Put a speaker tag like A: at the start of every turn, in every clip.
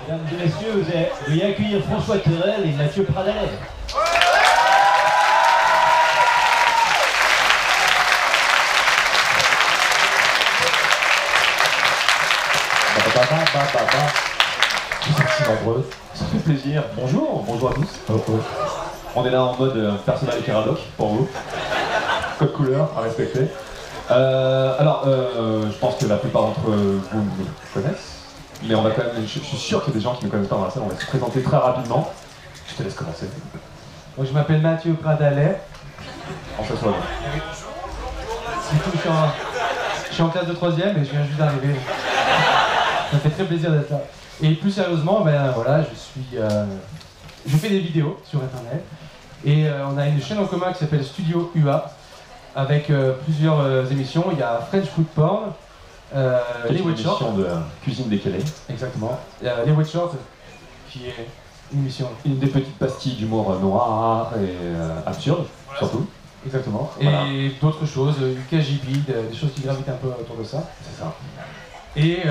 A: Mesdames et messieurs, veuillez accueillir François Terrel et Mathieu Pradalet.
B: Merci nombreux, ça fait plaisir. Bonjour, bonjour à tous. On est là en mode personnel et Caradoc pour vous. Code couleur à respecter. Je pense que la plupart d'entre vous me connaissent. Mais on va quand même, je suis sûr qu'il y a des gens qui ne me connaissent pas dans la salle, on va se présenter très rapidement. Je te laisse commencer.
C: Moi je m'appelle Mathieu Pradalet.
B: On s'assoit là.
C: Du coup, je suis en classe de 3ème et je viens juste d'arriver. Ça me fait très plaisir d'être là. Et plus sérieusement, ben voilà, je fais des vidéos sur internet. Et on a une chaîne en commun qui s'appelle Studio UA, avec plusieurs émissions. Il y a French Food Porn, les Wet Shorts.
B: Une émission de cuisine décalée.
C: Exactement. Il y a les Wet Shorts, qui est une émission.
B: Une des petites pastilles d'humour noir et absurde, voilà, surtout.
C: Exactement.
B: Voilà.
C: Et d'autres choses, du KGB, des choses qui gravitent un peu autour de ça.
B: C'est ça.
C: Et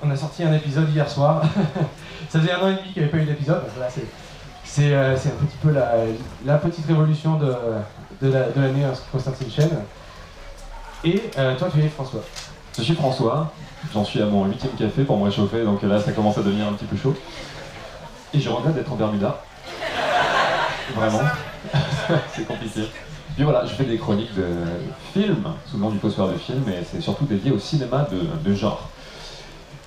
C: on a sorti un épisode hier soir. Ça faisait 1 an et demi qu'il n'y avait pas eu d'épisode. Donc là, c'est un petit peu la petite révolution de l'année en ce qui concerne cette chaîne. Et toi, tu es François.
B: Je suis François, j'en suis à mon 8e café pour me réchauffer, donc là ça commence à devenir un petit peu chaud. Et je regrette d'être en Bermuda. Vraiment. C'est compliqué. Puis voilà, je fais des chroniques de films, sous le nom du poster de film, mais c'est surtout dédié au cinéma de genre.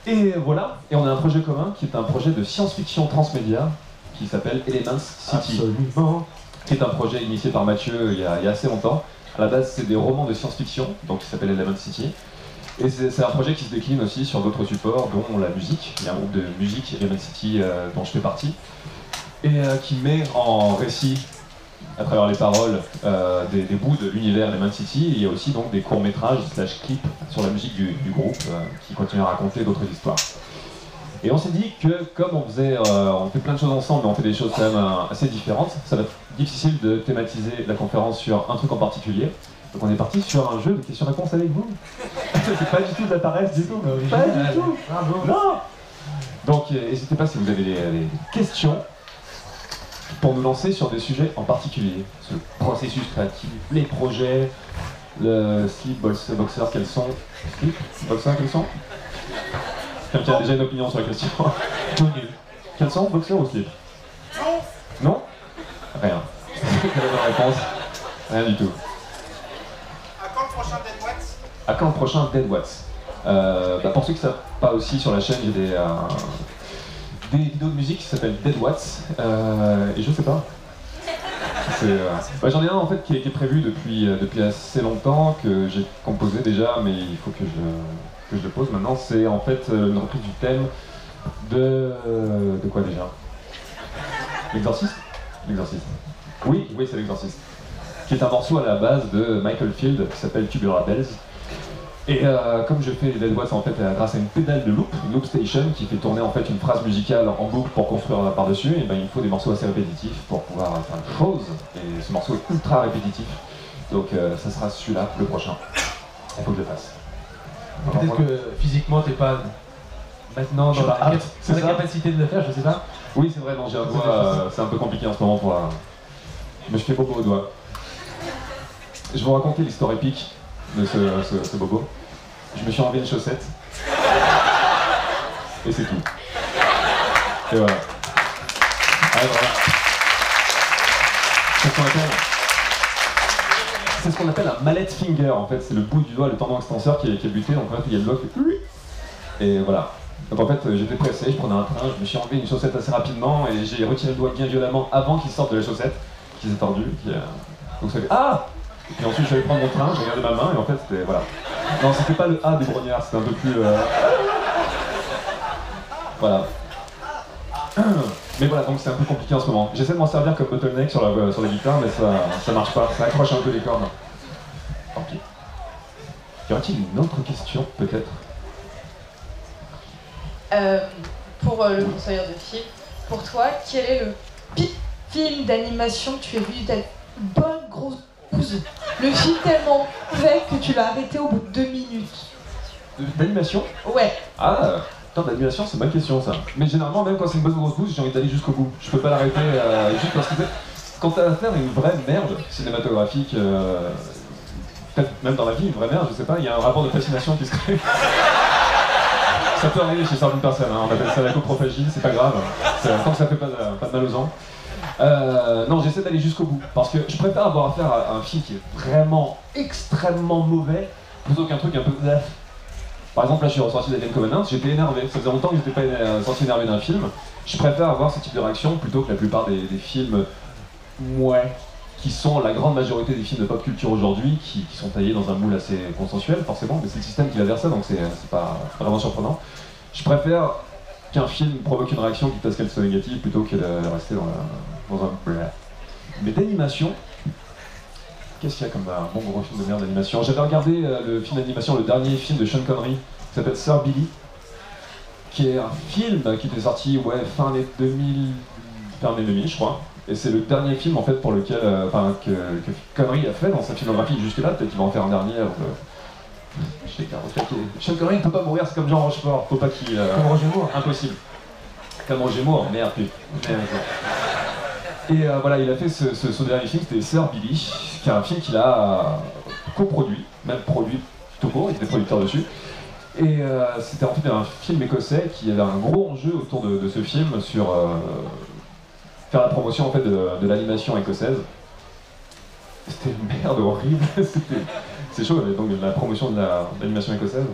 B: Et voilà, et on a un projet commun qui est un projet de science-fiction transmédia qui s'appelle Elements City.
C: Absolument.
B: Qui est un projet initié par Mathieu il y a assez longtemps. À la base, c'est des romans de science-fiction, donc qui s'appelle Elements City. Et c'est un projet qui se décline aussi sur d'autres supports, dont la musique. Il y a un groupe de musique, Element City, dont je fais partie, et qui met en récit, à travers les paroles, des bouts de l'univers Element City. Et il y a aussi donc des courts-métrages / clips sur la musique du groupe, qui continuent à raconter d'autres histoires. Et on s'est dit que, comme on fait plein de choses ensemble, mais on fait des choses quand même assez différentes, ça va être difficile de thématiser la conférence sur un truc en particulier. Donc on est parti sur un jeu de questions-réponses avec vous. C'est pas du tout de la paresse du tout. Pas du tout. Bravo. Non. Donc n'hésitez pas si vous avez des questions pour nous lancer sur des sujets en particulier. Le processus créatif, les projets, le slip, boxer, quels sont. Slip, boxer, quels sont. Quelqu'un a déjà une opinion sur la question. Quels sont, boxer ou slip? Non. Non. Rien. Quelle est la réponse? Rien du tout.
D: À quand le prochain Dead Watts?
B: À quand le prochain Dead Watts? Pour ceux qui ne savent pas aussi, sur la chaîne, il y a des vidéos de musique qui s'appellent Dead Watts, et je sais pas. J'en ai un en fait qui est prévu depuis assez longtemps, que j'ai composé déjà, mais il faut que je le pose maintenant. C'est en fait une reprise du thème de quoi déjà? L'exorciste? L'exorciste. Oui, c'est l'exorciste. Qui est un morceau à la base de Michael Field qui s'appelle Tubular Bells. Et comme je fais les Dead Watts en fait grâce à une pédale de loop, une loop station qui fait tourner en fait une phrase musicale en boucle pour construire par-dessus, et il faut des morceaux assez répétitifs pour pouvoir faire une chose. Et ce morceau est ultra répétitif. Donc ça sera celui-là, le prochain. Il faut que je le fasse.
C: Peut-être que physiquement t'es pas maintenant dans la capacité de le faire, je sais pas.
B: Oui, c'est vrai, non, j'ai un doigt, c'est un peu compliqué en ce moment pour. Mais je fais bobo au doigt. Je vais vous raconter l'histoire épique de ce bobo. Je me suis enlevé une chaussette. Et c'est tout. Et voilà. Allez, voilà. C'est ce qu'on appelle un mallet finger en fait. C'est le bout du doigt, le tendon extenseur qui est buté. Donc en fait, il y a le doigt qui fait. Et voilà. Donc en fait, j'étais pressé, je prenais un train, je me suis enlevé une chaussette assez rapidement et j'ai retiré le doigt bien violemment avant qu'il sorte de la chaussette, qui s'est tordu. Donc ça fait ah. Et puis ensuite, je suis allé prendre mon train, j'ai regardé ma main et en fait, c'était voilà. Non, c'était pas le A des brognards, c'était un peu plus. Voilà. Mais voilà, donc c'est un peu compliqué en ce moment. J'essaie de m'en servir comme bottleneck sur la guitare, mais ça marche pas, ça accroche un peu les cordes. Tant pis. Y aurait-il une autre question, peut-être?
E: Pour le conseiller de film, pour toi, quel est le pire film d'animation que tu as vu de ta bonne grosse bouse? Le film tellement mauvais que tu l'as arrêté au bout de 2 minutes.
B: D'animation?
E: Ouais.
B: Ah, Putain, l'animation, c'est une bonne question ça. Mais généralement, même quand c'est une bonne grosse bouse, j'ai envie d'aller jusqu'au bout. Je peux pas l'arrêter juste parce que quand t'as affaire à une vraie merde cinématographique, peut-être même dans la vie, une vraie merde, je sais pas, il y a un rapport de fascination qui se crée. Ça peut arriver chez certaines personnes, hein. On appelle ça la coprophagie, c'est pas grave. Tant que ça fait pas de mal aux gens. Non, j'essaie d'aller jusqu'au bout, parce que je préfère avoir affaire à un film qui est vraiment extrêmement mauvais, plutôt qu'un truc un peu... Par exemple, là je suis ressorti d'Alien Covenant, j'étais énervé, ça faisait longtemps que j'étais pas sorti énervé d'un film. Je préfère avoir ce type de réaction plutôt que la plupart des films qui sont la grande majorité des films de pop culture aujourd'hui, qui sont taillés dans un moule assez consensuel forcément, mais c'est le système qui va vers ça, donc c'est pas vraiment surprenant. Je préfère qu'un film provoque une réaction qui qu'elle soit négative plutôt que de rester dans un... Mais d'animation, qu'est-ce qu'il y a comme un bon gros film de merde d'animation? J'avais regardé le film d'animation, le dernier film de Sean Connery, qui s'appelle Sir Billy, qui est un film qui était sorti fin année 2000, je crois. Et c'est le dernier film en fait pour lequel, que Connery a fait dans sa filmographie jusque-là, peut-être qu'il va en faire un dernier. Sean Connery ne peut pas mourir, c'est comme Jean Rochefort, faut pas qu'il...
C: Comme Roger Moore.
B: Impossible. Comme Roger Moore, merde. Et voilà, il a fait ce dernier film, c'était Sir Billy, qui est un film qu'il a coproduit, même produit tout court, il était producteur dessus. Et c'était en fait un film écossais qui avait un gros enjeu autour de ce film sur faire la promotion en fait de l'animation écossaise. C'était une merde horrible, c'est chaud, donc la promotion de l'animation écossaise.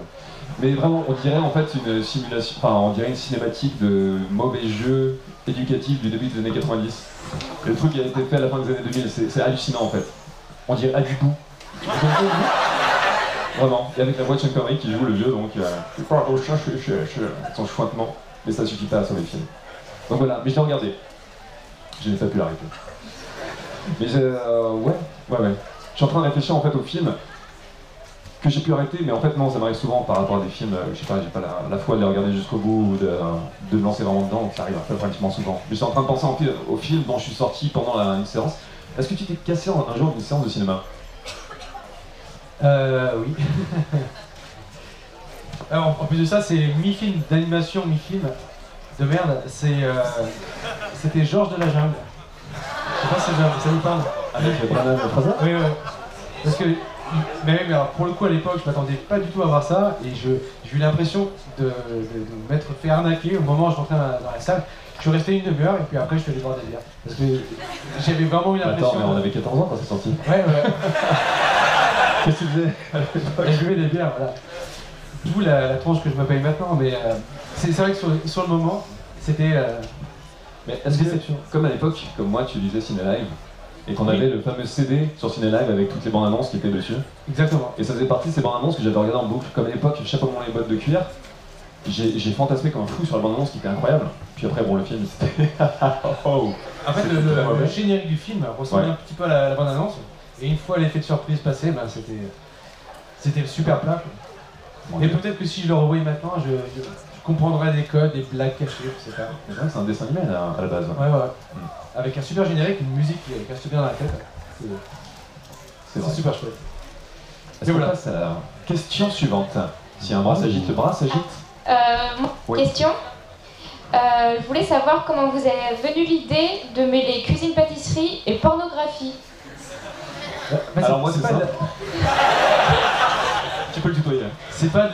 B: Mais vraiment, on dirait en fait une simulation, on dirait une cinématique de mauvais jeu éducatif du début des années 90. Le truc qui a été fait à la fin des années 2000, c'est hallucinant en fait. On dirait Adibou. Vraiment, et avec la voix de Sean Connery qui joue le vieux, donc son chointement, mais ça suffit pas à sauver le film. Donc voilà, mais je l'ai regardé. Je n'ai pas pu l'arrêter. Mais ouais. Je suis en train de réfléchir en fait au film que j'ai pu arrêter, mais en fait non, ça m'arrive souvent par rapport à des films, je sais pas, j'ai pas la foi de les regarder jusqu'au bout ou de me lancer vraiment dedans, donc ça arrive pratiquement souvent. Mais je suis en train de penser au film dont je suis sorti pendant une séance. Est-ce que tu t'es cassé un jour d'une séance de cinéma?
C: Oui. Alors, en plus de ça, c'est mi-film d'animation, mi-film de merde. C'était Georges de la Jungle. Je sais pas si ça vous parle.
B: Avec Brandon Fraser?
C: Oui. Parce que, mais alors, pour le coup, à l'époque, je m'attendais pas du tout à voir ça, et j'ai eu l'impression de m'être fait arnaquer au moment où je rentrais dans la salle. Je suis resté une demi-heure, et puis après, je suis allé voir des bières. Parce que j'avais vraiment eu l'impression...
B: Attends, mais on avait 14 ans quand c'est sorti.
C: Ouais.
B: Qu'est-ce que tu faisais?
C: Je buvais des bières, voilà. D'où la tronche que je me paye maintenant, mais c'est vrai que sur le moment, c'était...
B: Mais est-ce que, comme à l'époque, comme moi, tu lisais Ciné Live, et qu'on avait le fameux CD sur Ciné Live avec toutes les bandes annonces qui étaient dessus?
C: Exactement.
B: Et ça faisait partie de ces bandes annonces que j'avais regardées en boucle. Comme à l'époque, chapeau dans les bottes de cuir, j'ai fantasmé comme un fou sur la bande annonce qui était incroyable. Puis après, bon, le film, c'était...
C: En fait, le générique du film ressemblait un petit peu à la bande annonce, et une fois l'effet de surprise passé, c'était le super plat. Et peut-être que si je le revoyais maintenant, je comprendrais des codes, des blagues cachées, je sais pas.
B: C'est vrai que c'est un dessin animé à la base.
C: Ouais. Avec un super générique, une musique qui reste bien dans la tête. C'est super chouette.
B: Est-ce qu'on passe à la question suivante? Si un bras s'agite, le bras s'agite.
F: Question. Je voulais savoir comment vous avez venu l'idée de mêler cuisine-pâtisserie et pornographie.
B: Alors moi c'est ça. Tu peux le tutoyer.
C: C'est pas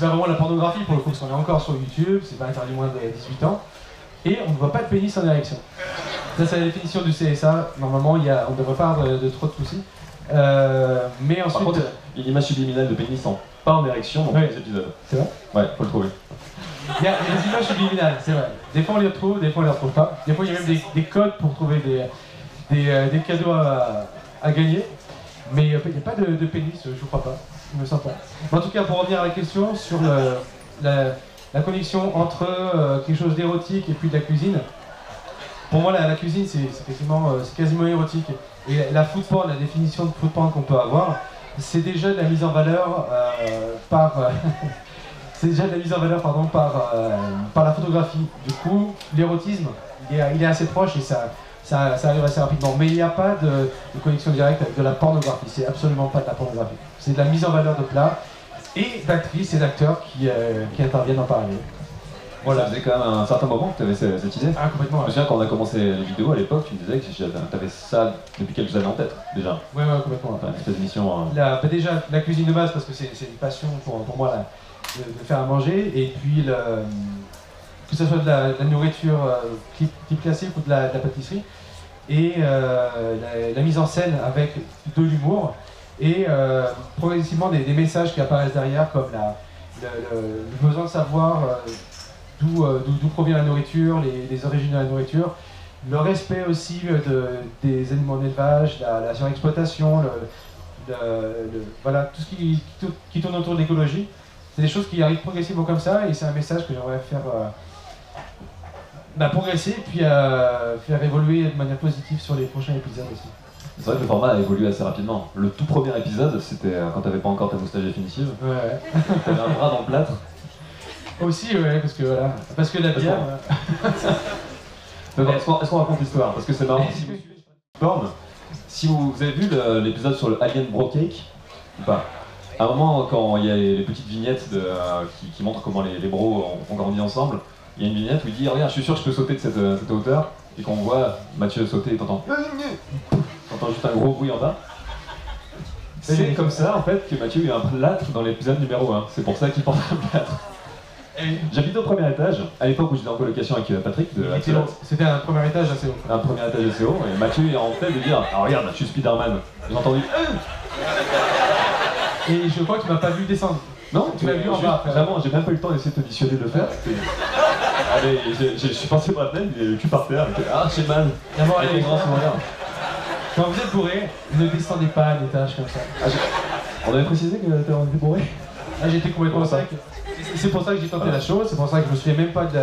C: vraiment de la pornographie pour le coup, parce qu'on est encore sur YouTube, c'est pas interdit moins de 18 ans. Et on ne voit pas de pénis en érection. Ça c'est la définition du CSA, normalement on ne devrait pas avoir de trop de soucis. Mais ensuite...
B: Par contre, il y a une image subliminale de pénis pas en érection dans tous les épisodes.
C: C'est vrai?
B: Ouais, faut le trouver.
C: Il y a des images subliminales, c'est vrai. Des fois on les retrouve, des fois on les retrouve pas. Des fois il y a même des codes pour trouver des cadeaux à gagner. Mais il n'y a pas de pénis, je crois pas. Je me sens pas. Mais en tout cas, pour revenir à la question sur la connexion entre quelque chose d'érotique et puis de la cuisine, pour moi la cuisine c'est quasiment érotique. Et la food porn, la définition de food porn qu'on peut avoir, c'est déjà de la mise en valeur par la photographie. Du coup, l'érotisme, il est assez proche et ça arrive assez rapidement. Mais il n'y a pas de connexion directe avec de la pornographie. C'est absolument pas de la pornographie. C'est de la mise en valeur de plats et d'actrices et d'acteurs qui interviennent en parallèle. Voilà.
B: Ça faisait quand même un certain moment que tu avais cette idée.
C: Ah, complètement.
B: Je me
C: Ouais,
B: souviens quand on a commencé les vidéos à l'époque, tu me disais que tu avais ça depuis quelques années en tête, déjà.
C: ouais, complètement.
B: Enfin, une espèce d'émission.
C: Bah, déjà, la cuisine de base, parce que c'est une passion pour moi là, de faire à manger, et puis que ce soit de la nourriture type classique ou de la pâtisserie, et la mise en scène avec de l'humour, et progressivement des messages qui apparaissent derrière, comme le besoin de savoir d'où provient la nourriture, les origines de la nourriture, le respect aussi des animaux en élevage, la surexploitation, voilà, tout ce qui tourne autour de l'écologie. C'est des choses qui arrivent progressivement comme ça, et c'est un message que j'aimerais faire progresser, puis faire évoluer de manière positive sur les prochains épisodes aussi.
B: C'est vrai que le format a évolué assez rapidement. Le tout premier épisode, c'était quand t'avais pas encore ta moustache définitive.
C: Ouais.
B: T'avais un bras dans le plâtre.
C: Aussi, ouais, parce que la bière.
B: Est-ce qu'on raconte l'histoire? Parce que c'est marrant. Si vous suivez Porn, si vous avez vu l'épisode sur le Alien Bro Cake ou pas? À un moment, quand il y a les petites vignettes qui montrent comment les bros ont grandi ensemble, il y a une vignette où il dit regarde, je suis sûr que je peux sauter de cette hauteur, et qu'on voit Mathieu sauter et t'entends juste un gros bruit en bas. C'est comme ça en fait que Mathieu a un plâtre dans l'épisode numéro 1. C'est pour ça qu'il porte un plâtre. J'habite au premier étage, à l'époque où j'étais en colocation avec Patrick de Axolot.
C: C'était un premier étage assez haut.
B: Un premier étage assez haut, et Mathieu est en tête de dire ah regarde, je suis Spider-Man. J'ai entendu
C: Et je crois que tu m'as pas vu descendre.
B: non,
C: tu m'as vu en bas.
B: Vraiment, j'ai même pas eu le temps d'essayer de te dissuader de le faire. Allez, je suis passé par la fenêtre, il est le cul par terre, j'ai mal.
C: D'abord,
B: Avec
C: allez,
B: les grands sourires.
C: quand vous êtes bourré, ne descendez pas à l'étage comme ça.
B: On avait précisé que t'avais été bourré.
C: Ah, j'étais complètement
B: Comment ça
C: sec. C'est pour ça que j'ai tenté la chose, c'est pour ça que je me souviens même pas de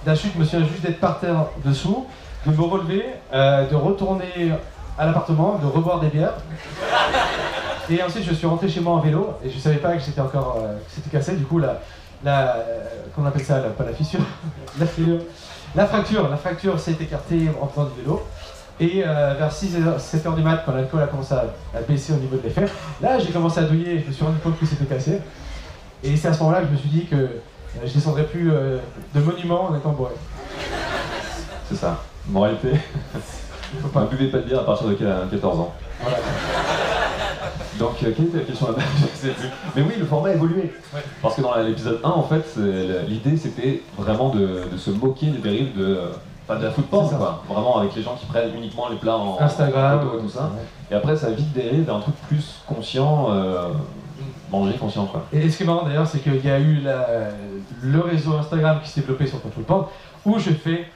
C: la chute, je me souviens juste d'être par terre dessous, de me relever, de retourner à l'appartement, de reboire des bières. Et ensuite je suis rentré chez moi en vélo, et je savais pas que c'était encore que c'était cassé, du coup qu'on appelle ça, pas la fissure, la fracture s'est écartée en faisant du vélo. Et vers 7h du mat, quand l'alcool a commencé à baisser au niveau de l'effet, là j'ai commencé à douiller et je me suis rendu compte que c'était cassé. Et c'est à ce moment-là que je me suis dit que je descendrais plus de monument en étant bourré.
B: C'est ça. Moralité. Ne buvez pas de bière à partir de 14 ans.
C: Voilà.
B: Donc, quelle était la question là-bas? Je sais plus. Mais oui, le format a évolué.
C: Ouais.
B: Parce que dans l'épisode 1, en fait, l'idée c'était vraiment de se moquer des dérives de la food porn, quoi. Vraiment avec les gens qui prennent uniquement les plats en
C: Instagram,
B: photo et tout ça.
C: Ouais.
B: Et après, ça a vite dérivé vers un truc plus conscient, manger conscient, quoi.
C: Et ce qui est marrant d'ailleurs, c'est qu'il y a eu le réseau Instagram qui s'est développé sur Food Porn, où je fais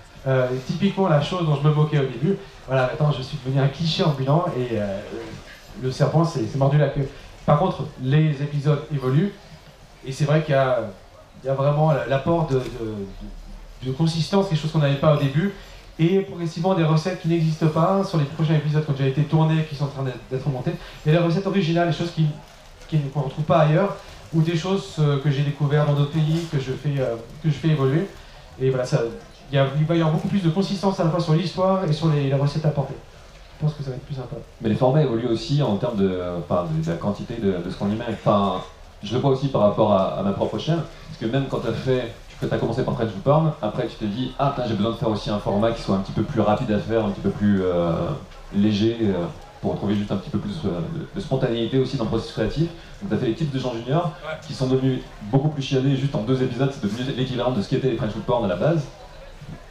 C: typiquement la chose dont je me moquais au début. Voilà, maintenant je suis devenu un cliché ambulant et le serpent s'est mordu la queue. Par contre, les épisodes évoluent et c'est vrai qu'il y a vraiment l'apport de consistance, quelque chose qu'on n'avait pas au début, et progressivement des recettes qui n'existent pas sur les prochains épisodes qui ont déjà été tournés, qui sont en train d'être montées. Il y a des recettes originales, des choses qu'on ne retrouve pas ailleurs, ou des choses que j'ai découvertes dans d'autres pays, que je fais évoluer. Et voilà, il va y avoir beaucoup plus de consistance à la fois sur l'histoire et sur les recettes apportées. Je pense que ça va être plus sympa.
B: Mais les formats évoluent aussi en termes de la quantité de ce qu'on y met. Enfin, je le vois aussi par rapport à ma propre chaîne, parce que même quand tu as commencé par French Food Porn, après tu t'es dit ah j'ai besoin de faire aussi un format qui soit un petit peu plus rapide à faire, un petit peu plus léger, pour retrouver juste un petit peu plus de spontanéité aussi dans le processus créatif. Donc tu as fait les Tips de Jean Junior, qui sont devenus beaucoup plus chiadés, juste en 2 épisodes, c'est devenu l'équivalent de ce qu'était les French Food Porn à la base.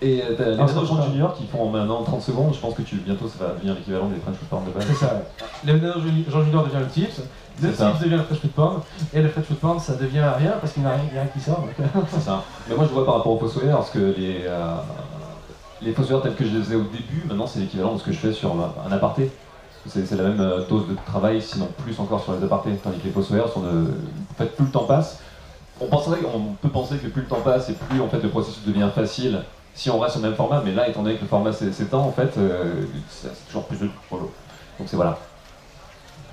B: Et t'as les Nanos Jean Junior qui font maintenant 30 secondes, je pense que bientôt ça va devenir l'équivalent des French Food Porn de base.
C: C'est ça, les Nanos Jean Junior devient le Tips, le Tips devient le French Food Porn, et le French Food Porn ça devient rien parce qu'il n'y a rien qui sort.
B: C'est ça. Mais moi je vois par rapport aux Fossoyeurs, parce que les Fossoyeurs tels que je les faisais au début, maintenant c'est l'équivalent de ce que je fais sur un aparté. C'est la même dose de travail, sinon plus encore sur les apartés, tandis que les Fossoyeurs sont en fait plus le temps passe. On peut penser que plus le temps passe et plus en fait le processus devient facile si on reste sur le même format, mais là étant donné que le format s'étend en fait, c'est toujours plus de boulot. Donc c'est voilà.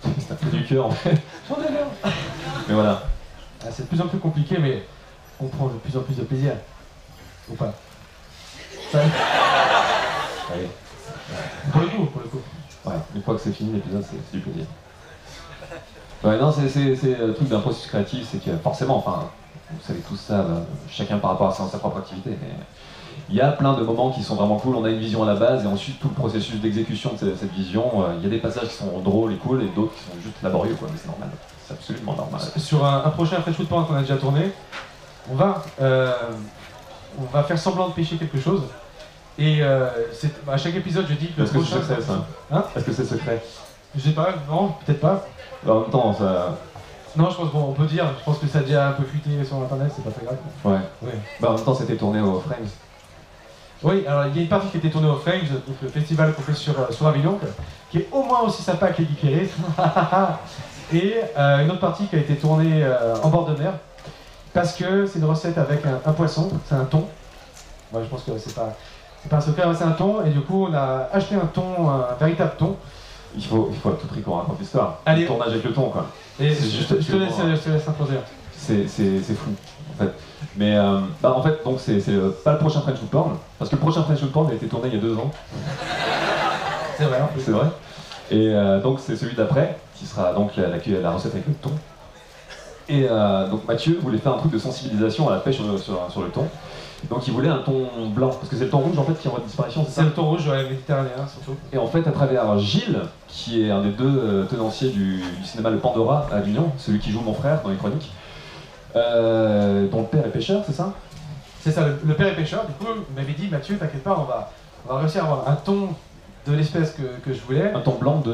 B: C'est un peu du cœur en fait. J'en ai l'air. Mais voilà.
C: Ah, c'est de plus en plus compliqué, mais on prend de plus en plus de plaisir. Ou pas ça...
B: Allez.
C: Pour le coup.
B: Ouais, une fois que c'est fini l'épisode, c'est du plaisir. Ouais, non, c'est le truc d'un processus créatif, c'est que forcément, enfin, vous savez tous ça, chacun par rapport à sa propre activité. Mais il y a plein de moments qui sont vraiment cool, on a une vision à la base et ensuite tout le processus d'exécution de cette vision, il y a des passages qui sont drôles et cool et d'autres qui sont juste laborieux, quoi, mais c'est normal, c'est absolument normal.
C: Sur un prochain French Food Porn qu'on a déjà tourné, on va faire semblant de pêcher quelque chose et à chaque épisode je dis que le
B: Est-ce que
C: prochain...
B: c'est secret ça?
C: Hein?
B: Est-ce que c'est secret?
C: Je sais pas, non, peut-être pas.
B: En même temps, ça...
C: Non, je pense qu'on peut dire, je pense que ça a déjà un peu fuité sur internet, c'est pas très grave.
B: Ouais.
C: Ouais.
B: Bah, en même temps, c'était tourné au Frames.
C: Oui, alors il y a une partie qui était tournée au Frames, donc le festival qu'on fait sur Avignon, qui est au moins aussi sympa que les Geekeries. Et une autre partie qui a été tournée en bord de mer, parce que c'est une recette avec un poisson, c'est un thon. Moi je pense que c'est pas un secret, c'est un thon, et du coup on a acheté un thon, un véritable thon.
B: Il faut à tout prix qu'on raconte l'histoire.
C: Allez.
B: Le tournage avec le thon, quoi.
C: Et
B: C'est juste
C: je te laisse introduire.
B: C'est fou, en fait. Mais en fait, donc c'est pas le prochain French Food Porn, parce que le prochain French Food Porn a été tourné il y a 2 ans.
C: C'est vrai, en plus.
B: C'est vrai. Et donc c'est celui d'après, qui sera donc la recette avec le thon. Et donc Mathieu voulait faire un truc de sensibilisation à la pêche sur le thon. Donc il voulait un thon blanc, parce que c'est le thon rouge en fait qui est en voie de disparition, c'est ça?
C: C'est le thon rouge, ouais, méditerranéen surtout.
B: Et en fait, à travers Gilles, qui est un des 2 tenanciers du cinéma Le Pandora à Avignon, celui qui joue mon frère dans les chroniques, dont le père est pêcheur, c'est ça?
C: C'est ça, le père est pêcheur, du coup il m'avait dit Mathieu, t'inquiète pas, on va réussir à avoir un thon de l'espèce que je voulais.
B: Un thon blanc de...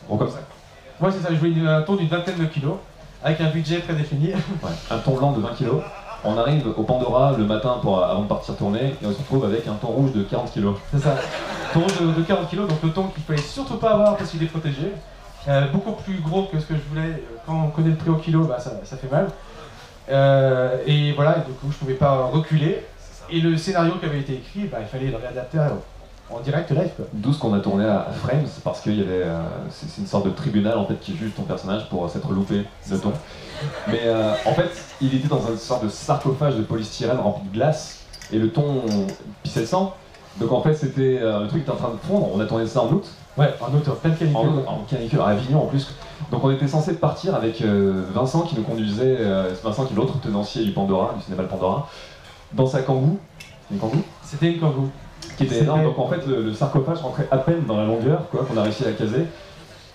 B: gros comme ça.
C: Moi c'est ça, je voulais un thon d'une vingtaine de kilos, avec un budget très défini.
B: Ouais. Un thon blanc de 20 kg. On arrive au Pandora le matin avant de partir tourner et on se retrouve avec un thon rouge de 40 kg.
C: C'est ça, thon de 40 kilos, donc le thon qu'il fallait surtout pas avoir parce qu'il est protégé. Beaucoup plus gros que ce que je voulais, quand on connaît le prix au kilo, bah, ça fait mal. Et voilà, et du coup je pouvais pas reculer. Et le scénario qui avait été écrit, bah, il fallait le réadapter en direct live, quoi.
B: D'où ce qu'on a tourné à Frames, parce qu'il y avait... c'est une sorte de tribunal en fait qui juge ton personnage pour s'être loupé de thon. Mais en fait, il était dans une sorte de sarcophage de polystyrène rempli de glace, et le thon pissait le sang. Donc en fait, c'était le truc était en train de fondre. On a tourné ça en août.
C: Ouais, en août, en pleine canicule.
B: En canicule, à Avignon en plus. Donc on était censé partir avec Vincent qui nous conduisait, Vincent qui est l'autre tenancier du Pandora, du cinéma Le Pandora, dans sa Kangoo. Une Kangoo
C: C'était une Kangoo.
B: qui était énorme. Donc en fait, le sarcophage rentrait à peine dans la longueur, quoi, qu'on a réussi à caser.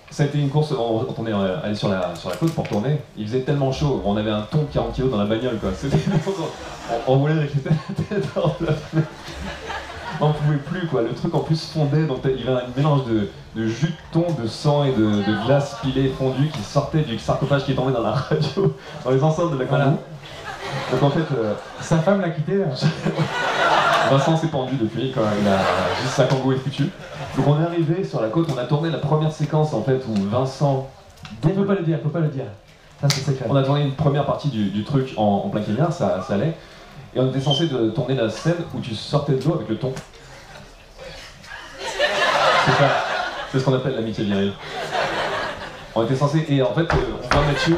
B: Ça a été une course, on est allé sur la côte pour tourner, il faisait tellement chaud, on avait un thon de 40 kg dans la bagnole, quoi. On roulait avec la tête hors de la fenêtre. On pouvait plus, quoi, le truc en plus fondait, donc il y avait un mélange de jus de thon, de sang et de glace pilée fondue qui sortait du sarcophage qui tombait dans la radio, dans les enceintes de la Kangoo. Donc en fait...
C: sa femme l'a quitté.
B: Vincent s'est pendu depuis, quand il a juste sa Kangoo est foutue. Donc on est arrivé sur la côte, on a tourné la première séquence en fait où Vincent...
C: On peut pas le dire, Ça c'est secret.
B: On a tourné une première partie du truc en plein cagnard, ça allait. Et on était censé tourner la scène où tu sortais de l'eau avec le thon. C'est ça, c'est ce qu'on appelle l'amitié virile. On était censé, et en fait, on voit Mathieu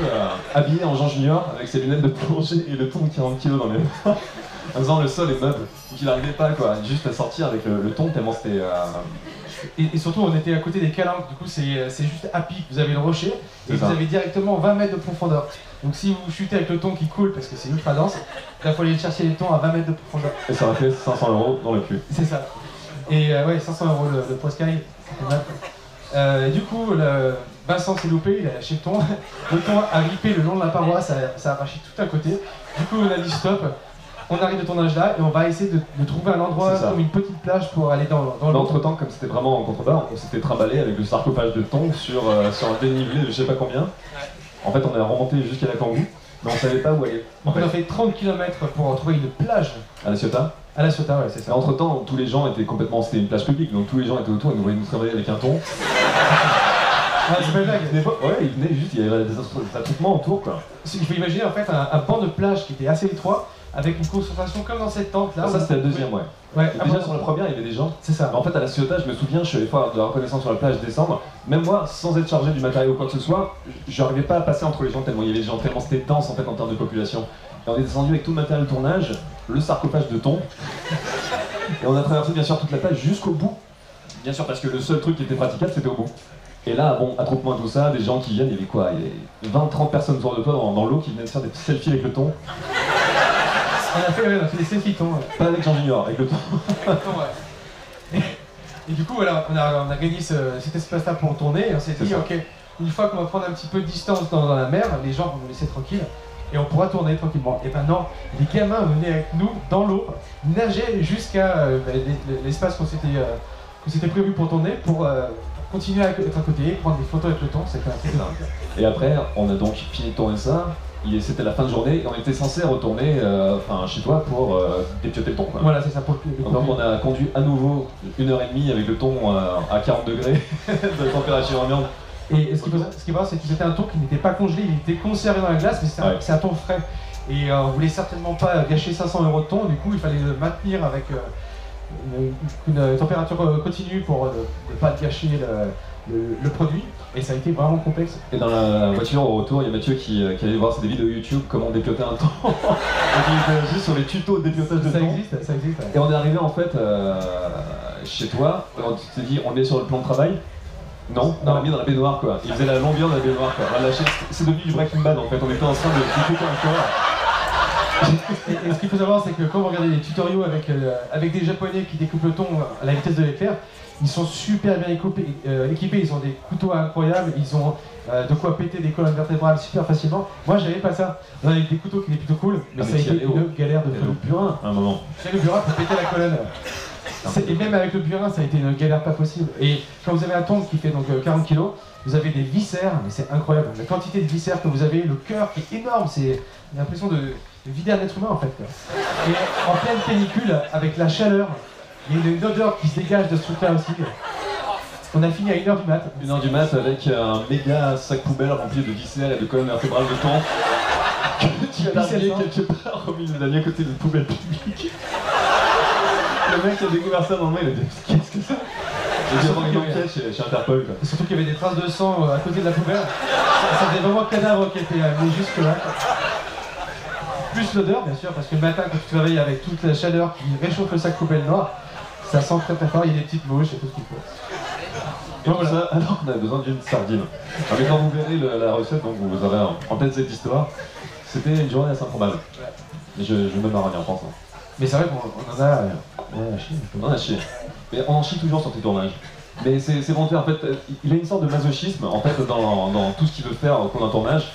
B: habillé en Jean Junior avec ses lunettes de plongée et le thon de 40 kg dans les mains. En faisant le sol est meuble, donc il n'arrivait pas quoi, juste à sortir avec le thon tellement c'était...
C: Et surtout on était à côté des calanques, du coup c'est juste à pic, vous avez le rocher et vous avez directement 20 mètres de profondeur. Donc si vous chutez avec le thon qui coule parce que c'est ultra dense, il faut aller chercher les thons à 20 mètres de profondeur.
B: Et ça aurait fait 500 € dans le cul.
C: C'est ça. Et ouais, 500 € le Prosky, c'était mal. Du coup, Vincent s'est loupé, il a lâché le thon. Le thon a ripé le long de la paroi, ça a arraché tout à côté. Du coup on a dit stop. On arrive de tournage là et on va essayer de trouver un endroit comme une petite plage pour aller dans l'eau.
B: Entre temps, comme c'était vraiment en contrebas, on s'était trimballé avec le sarcophage de thon sur un dénivelé de je sais pas combien. En fait, on est remonté jusqu'à la Kangoo, mais on savait pas où aller.
C: Donc on a fait 30 km pour trouver une plage.
B: À La Ciotat.
C: À La Ciotat, ouais, c'est ça.
B: Entre temps, tous les gens étaient complètement. C'était une plage publique, donc tous les gens étaient autour et nous voyaient nous travailler avec un thon.
C: Ah, c'est pas une blague.
B: Ouais, il venait juste, il y avait des attroupements autour quoi.
C: Il faut imaginer en fait un banc de plage qui était assez étroit, avec une concentration comme dans cette tente là.
B: Ça c'était la deuxième, ouais. Déjà sur la première, il y avait des gens.
C: C'est ça.
B: Mais en fait, à La Ciotat, je me souviens, je suis allé faire de la reconnaissance sur la plage descendre. Même moi, sans être chargé du matériel ou quoi que ce soit, j'arrivais pas à passer entre les gens tellement il y avait des gens, tellement c'était dense en fait en termes de population. Et on est descendu avec tout le matériel de tournage, le sarcophage de thon. Et on a traversé bien sûr toute la plage jusqu'au bout. Bien sûr, parce que le seul truc qui était praticable, c'était au bout. Et là, bon, attroupement à tout ça, des gens qui viennent, il y avait quoi? Il y avait 20-30 personnes autour de toi dans l'eau qui venaient de faire des selfies avec le thon.
C: On a fait des selfies thon.
B: Pas avec Jean Junior, avec le thon.
C: Et du coup, voilà, on a gagné cet espace-là pour tourner et on s'est dit, ok, une fois qu'on va prendre un petit peu de distance dans la mer, les gens vont nous laisser tranquilles et on pourra tourner tranquillement. Et ben non, les gamins venaient avec nous dans l'eau, nageaient jusqu'à l'espace qu'on s'était prévu pour tourner pour continuer à être à côté, prendre des photos avec le thon, c'était un truc de dingue.
B: Et après, on a donc fini de tourner ça. C'était la fin de journée et on était censé retourner chez toi pour dépioter le thon. Quoi.
C: Voilà, c'est ça pour le
B: donc on a conduit à nouveau 1h30 avec le thon à 40 degrés de température ambiante.
C: Et ce qui est vrai, c'est que c'était un thon qui n'était pas congelé, il était conservé dans la glace, mais c'est un thon frais. Et on voulait certainement pas gâcher 500 € de thon, du coup il fallait le maintenir avec une température continue pour ne pas gâcher le produit. Et ça a été vraiment complexe.
B: Et dans la voiture au retour, il y a Mathieu qui allait voir des vidéos YouTube comment dépioter un thon. Donc il était juste sur les tutos de dépiotage de thon.
C: Ça existe. Ouais.
B: Et on est arrivé en fait chez toi, tu t'es dit on est sur le plan de travail. Non, on l'a mis dans la baignoire quoi. Il faisait la longueur de la baignoire quoi. C'est devenu du Breaking Bad en fait, on était en train de dépioter un corps.
C: Et ce qu'il faut savoir, c'est que quand vous regardez les tutoriaux avec des japonais qui découpent le thon à la vitesse de l'éclair, ils sont super bien équipés, ils ont des couteaux incroyables, ils ont de quoi péter des colonnes vertébrales super facilement. Moi j'avais pas ça, on avait des couteaux qui étaient plutôt cool, mais ça a été une galère de fou.
B: Le burin à un moment.
C: J'ai le burin pour péter la colonne. Et même avec le burin, ça a été une galère pas possible. Et quand vous avez un thon qui fait donc 40 kg, vous avez des viscères, mais c'est incroyable. La quantité de viscères que vous avez, le cœur qui est énorme, c'est l'impression de vider un être humain en fait. Et en pleine pellicule, avec la chaleur, il y a une odeur qui se dégage de ce truc-là aussi. On a fini à 1h du mat.
B: 1h du mat avec un méga sac poubelle rempli de viscères et de colonnes vertébrales de thon. Tu as largué quelque part au milieu d'un à côté de poubelle publique. Le mec qui a découvert ça dans le mail, il a dit qu'est-ce que c'est? J'ai dit une enquête chez Interpol quoi.
C: Et surtout qu'il y avait des traces de sang à côté de la poubelle. Ça faisait vraiment cadavre qui était mis jusque là. Plus l'odeur bien sûr, parce que le matin quand tu te réveilles avec toute la chaleur qui réchauffe le sac poubelle noir, ça sent très très fort, il y a des petites mouches et tout ce qu'il faut.
B: Donc voilà, alors qu'on a besoin d'une sardine. Alors, mais quand vous verrez la recette, donc vous avez en tête cette histoire, c'était une journée assez improbable. Je me marre en y repensant.
C: Mais c'est vrai qu'on en a chié.
B: On en a chié. Mais on en chie toujours sur tes tournages. Mais c'est volontaire, en fait, il a une sorte de masochisme en fait dans tout ce qu'il veut faire au cours d'un tournage.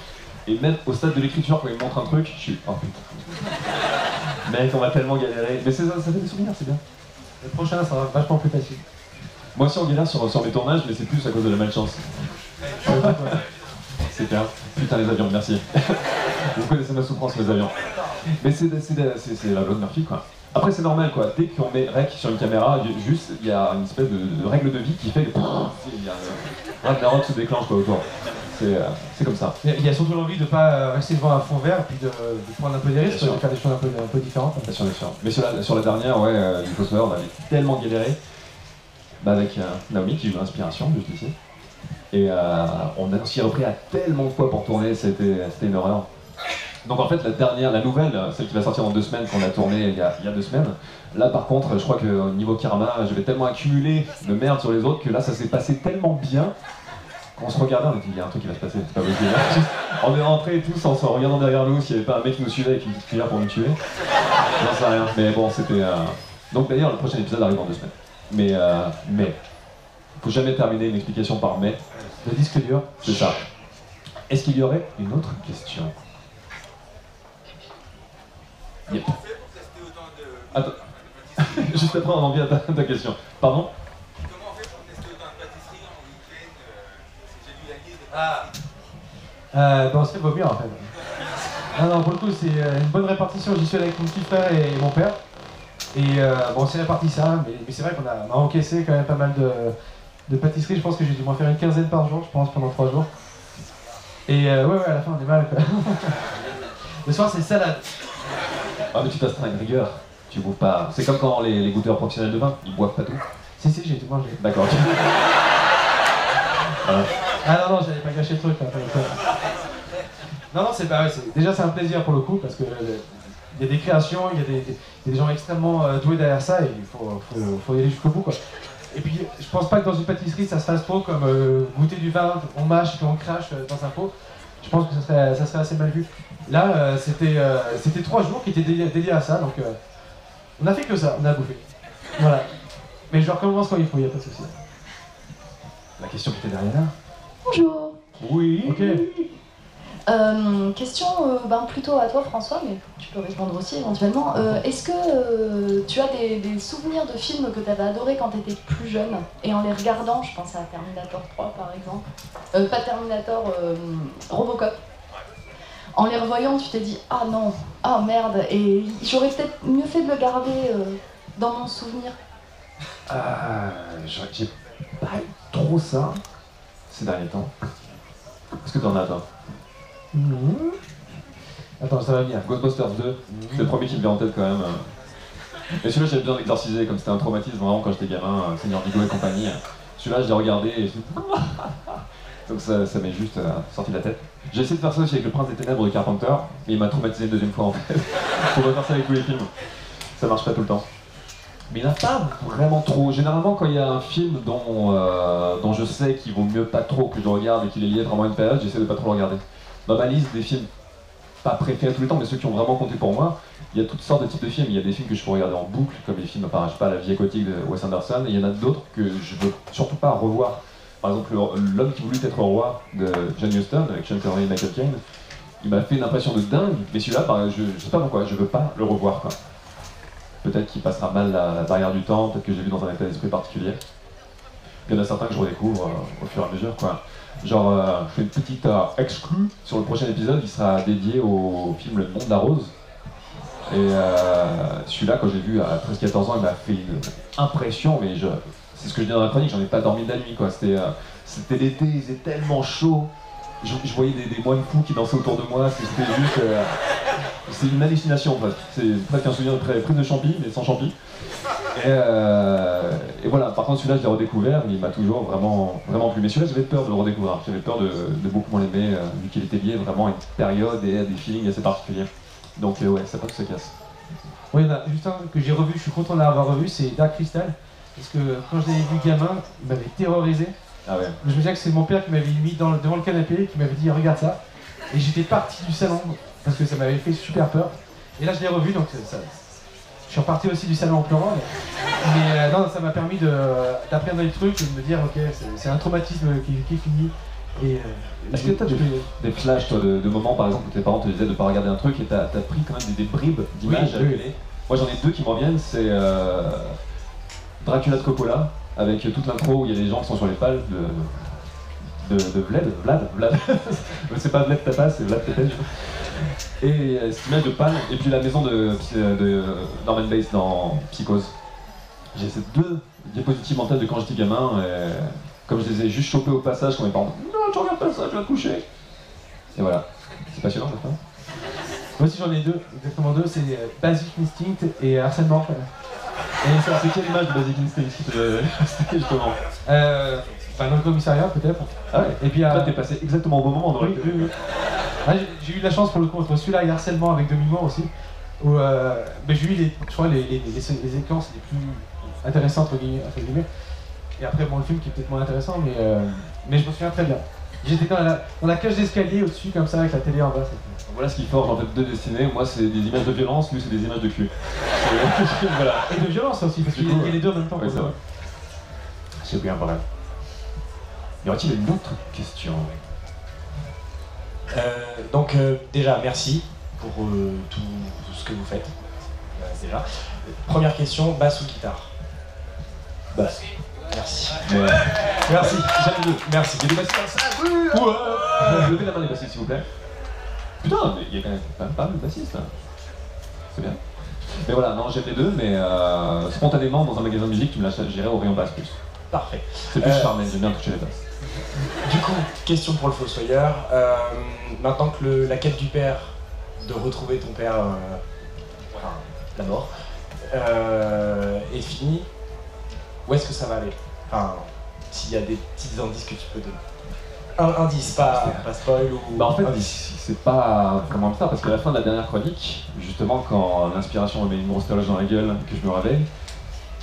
B: Et même au stade de l'écriture, quand il me montre un truc, je suis oh putain. Mec, on va tellement galérer. Mais ça fait des souvenirs, c'est bien.
C: Le prochain, ça sera vachement plus facile.
B: Moi aussi on galère sur mes tournages, mais c'est plus à cause de la malchance. C'est bien. Putain les avions, merci. Vous connaissez ma souffrance les avions. Mais c'est la loi de Murphy quoi. Après c'est normal quoi, dès qu'on met rec sur une caméra, juste il y a une espèce de règle de vie qui fait que Ragnarok se déclenche quoi autour. C'est comme ça.
C: Il y a surtout l'envie de ne pas rester devant un fond vert et puis de prendre un peu des risques, de faire des choses un peu différentes.
B: Bien sûr. Mais sur la dernière, ouais, du Cosmover, on avait tellement galéré avec Naomi qui a eu l'inspiration juste ici. Et on a aussi repris à tellement de fois pour tourner, c'était une horreur. Donc en fait la nouvelle, celle qui va sortir dans 2 semaines, qu'on a tournée il y a 2 semaines, là par contre je crois que au niveau karma, j'avais tellement accumulé de merde sur les autres que là ça s'est passé tellement bien qu'on se regardait, on a dit il y a un truc qui va se passer, c'est pas possible. On est rentrés tous en se regardant derrière nous s'il n'y avait pas un mec qui nous suivait avec une petite cuillère pour nous tuer. J'en sais rien, mais bon c'était... Donc d'ailleurs le prochain épisode arrive dans 2 semaines. Mais, faut jamais terminer une explication par mais.
C: Le disque dur.
B: C'est ça. Est-ce qu'il y aurait une autre question? Yep.
D: Comment on fait pour tester autant de...
B: Attends. Juste après on en vient à ta question. Pardon?
D: Comment on fait pour tester autant de pâtisseries en week-end? J'ai lu la liste.
C: On se fait vomir en fait. Non, pour le coup, c'est une bonne répartition. J'y suis allé avec mon petit frère et mon père. Et bon, c'est réparti ça, mais c'est vrai qu'on a encaissé quand même pas mal de pâtisseries. Je pense que j'ai dû m'en faire une quinzaine par jour, je pense, pendant 3 jours. Et ouais, à la fin, on est mal quoi. Le soir, c'est salade.
B: Ah, mais tu t'astreins avec rigueur. Tu boufves pas. C'est comme quand les goûteurs professionnels de vin, ils boivent pas tout.
C: Si, j'ai tout mangé.
B: D'accord. Voilà.
C: Ah non, j'allais pas gâcher le truc. Non, c'est pas vrai. Déjà, c'est un plaisir pour le coup, parce que il y a des créations, il y a des gens extrêmement doués derrière ça, et il faut y aller jusqu'au bout, quoi. Et puis, je pense pas que dans une pâtisserie, ça se fasse trop comme goûter du vin, on mâche et puis on crache dans un pot. Je pense que ça serait assez mal vu. Là, c'était 3 jours qui étaient dédiés à ça, donc on a fait que ça, on a bouffé. Voilà. Mais je recommence quand il faut, y a pas de souci.
B: La question qui était derrière là.
G: Bonjour.
B: Oui.
C: Ok.
G: Question plutôt à toi François, mais tu peux répondre aussi éventuellement. Est-ce que tu as des souvenirs de films que tu avais adorés quand tu étais plus jeune et en les regardant, je pense à Terminator 3 par exemple, pas Terminator, Robocop, en les revoyant tu t'es dit ah non, ah merde, et j'aurais peut-être mieux fait de le garder dans mon souvenir.
B: J'ai pas eu trop ça ces derniers temps. Est-ce que t'en as toi?
C: Attends, ça va venir.
B: Ghostbusters 2, c'est le premier qui me vient en tête quand même. Mais celui-là j'avais besoin d'exorciser, comme c'était un traumatisme vraiment quand j'étais gamin, Seigneur Vigo et compagnie. Celui-là je l'ai regardé et donc ça m'est juste sorti de la tête. J'ai essayé de faire ça aussi avec Le Prince des Ténèbres de Carpenter, mais il m'a traumatisé une deuxième fois en fait. Faut pas faire ça avec tous les films. Ça marche pas tout le temps. Mais il n'y en a pas vraiment trop. Généralement, quand il y a un film dont je sais qu'il vaut mieux pas trop que je regarde et qu'il est lié vraiment à une période, j'essaie de pas trop le regarder. Dans ma liste des films, pas préférés tous les temps, mais ceux qui ont vraiment compté pour moi, il y a toutes sortes de types de films. Il y a des films que je peux regarder en boucle, comme les films, je sais pas, La vie aquatique de Wes Anderson, et il y en a d'autres que je veux surtout pas revoir. Par exemple, L'homme qui voulut être roi de John Huston, avec Sean Connery et Michael Caine, il m'a fait une impression de dingue, mais celui-là, je sais pas pourquoi, je veux pas le revoir, quoi. Peut-être qu'il passera mal la barrière du temps, peut-être que j'ai vu dans un état d'esprit particulier. Il y en a certains que je redécouvre au fur et à mesure, quoi. Genre, je fais une petite exclue sur le prochain épisode, il sera dédié au film Le Nom de la Rose. Et celui-là, quand j'ai vu à 13-14 ans, il m'a fait une impression, mais c'est ce que je dis dans la chronique, j'en ai pas dormi de la nuit, quoi. C'était l'été, il faisait tellement chaud. Je voyais des moines fous qui dansaient autour de moi, c'était juste... c'est une hallucination, en fait. C'est presque un souvenir de prise de champi, mais sans champi. Et voilà, par contre celui-là je l'ai redécouvert, mais il m'a toujours vraiment plu. Mais celui-là j'avais peur de le redécouvrir, j'avais peur de beaucoup moins l'aimer, vu qu'il était lié vraiment à une période et à des feelings assez particuliers. Donc ouais, ça pas tout se casse.
C: Oui, il y en a juste un que j'ai revu, je suis content de l'avoir revu, c'est Dark Crystal. Parce que quand je l'avais vu gamin, il m'avait terrorisé.
B: Ah ouais.
C: Je me souviens que c'est mon père qui m'avait mis devant le canapé, qui m'avait dit regarde ça. Et j'étais parti du salon, parce que ça m'avait fait super peur. Et là je l'ai revu, donc je suis reparti aussi du salon en pleurant. Mais non, ça m'a permis d'apprendre des trucs et de me dire ok, c'est un traumatisme qui est fini.
B: Est-ce que t'as des flashs toi, de moments par exemple où tes parents te disaient de pas regarder un truc et t'as pris quand même des bribes d'images à la télé? Moi j'en ai deux qui me reviennent, c'est Dracula de Coppola, avec toute l'intro où il y a des gens qui sont sur les pales de Vlad. C'est pas Vlad Tapa, c'est Vlad Tepes. Et cette image de pale, et puis la maison de Norman Bates dans Psychose. J'ai ces deux diapositives en tête de quand j'étais gamin, et comme je les ai juste chopés au passage quand mes parents disent non, tu regardes pas ça, tu vas te coucher. Et voilà, c'est passionnant maintenant.
C: Moi aussi j'en ai deux, exactement deux, c'est Basic Instinct et Harcèlement.
B: Et ça, c'est quelle image de Basic Instinct qui te justement
C: dans le commissariat peut-être.
B: Ah ouais.
C: Et puis
B: toi t'es passé exactement au bon moment dans
C: oui. Ah, j'ai eu de la chance pour le coup entre celui-là et Harcèlement avec Demi Moore aussi. Où j'ai eu je crois les séquences les plus intéressantes entre guillemets. Et après bon le film qui est peut-être moins intéressant mais je me souviens très bien. J'étais dans la cage d'escalier au-dessus comme ça avec la télé en bas.
B: Voilà ce qui forge en fait deux destinées. Moi c'est des images de violence, lui c'est des images de cul. Voilà.
C: Et de violence aussi parce qu'il y a les deux en même temps.
B: Oui, c'est vrai. C'est bien vrai. Y aura-t-il une autre question?
H: Donc déjà merci pour tout ce que vous faites. Déjà. Première question, basse ou guitare?
B: Basse.
H: Merci.
B: Ouais.
H: Merci.
B: J'aime deux.
H: Merci.
B: Il y a des bassistes. Ouais. Levez la main les bassistes s'il vous plaît. Putain, mais il y a quand même pas mal de bassistes là. C'est bien. Mais voilà, non j'aime les deux, mais spontanément dans un magasin de musique tu me lâches, j'irai au rayon basse plus.
H: Parfait.
B: C'est plus charmé, j'aime bien toucher les basses.
H: Du coup, question pour le Fossoyeur. Maintenant que la quête du père, de retrouver ton père, enfin, la mort, est finie, où est-ce que ça va aller? Enfin, s'il y a des petits indices que tu peux donner. Un indice, pas spoil ou...
B: Bah en fait, c'est pas vraiment ça, parce qu'à la fin de la dernière chronique, justement quand l'inspiration me met une grosse taloche dans la gueule, que je me réveille,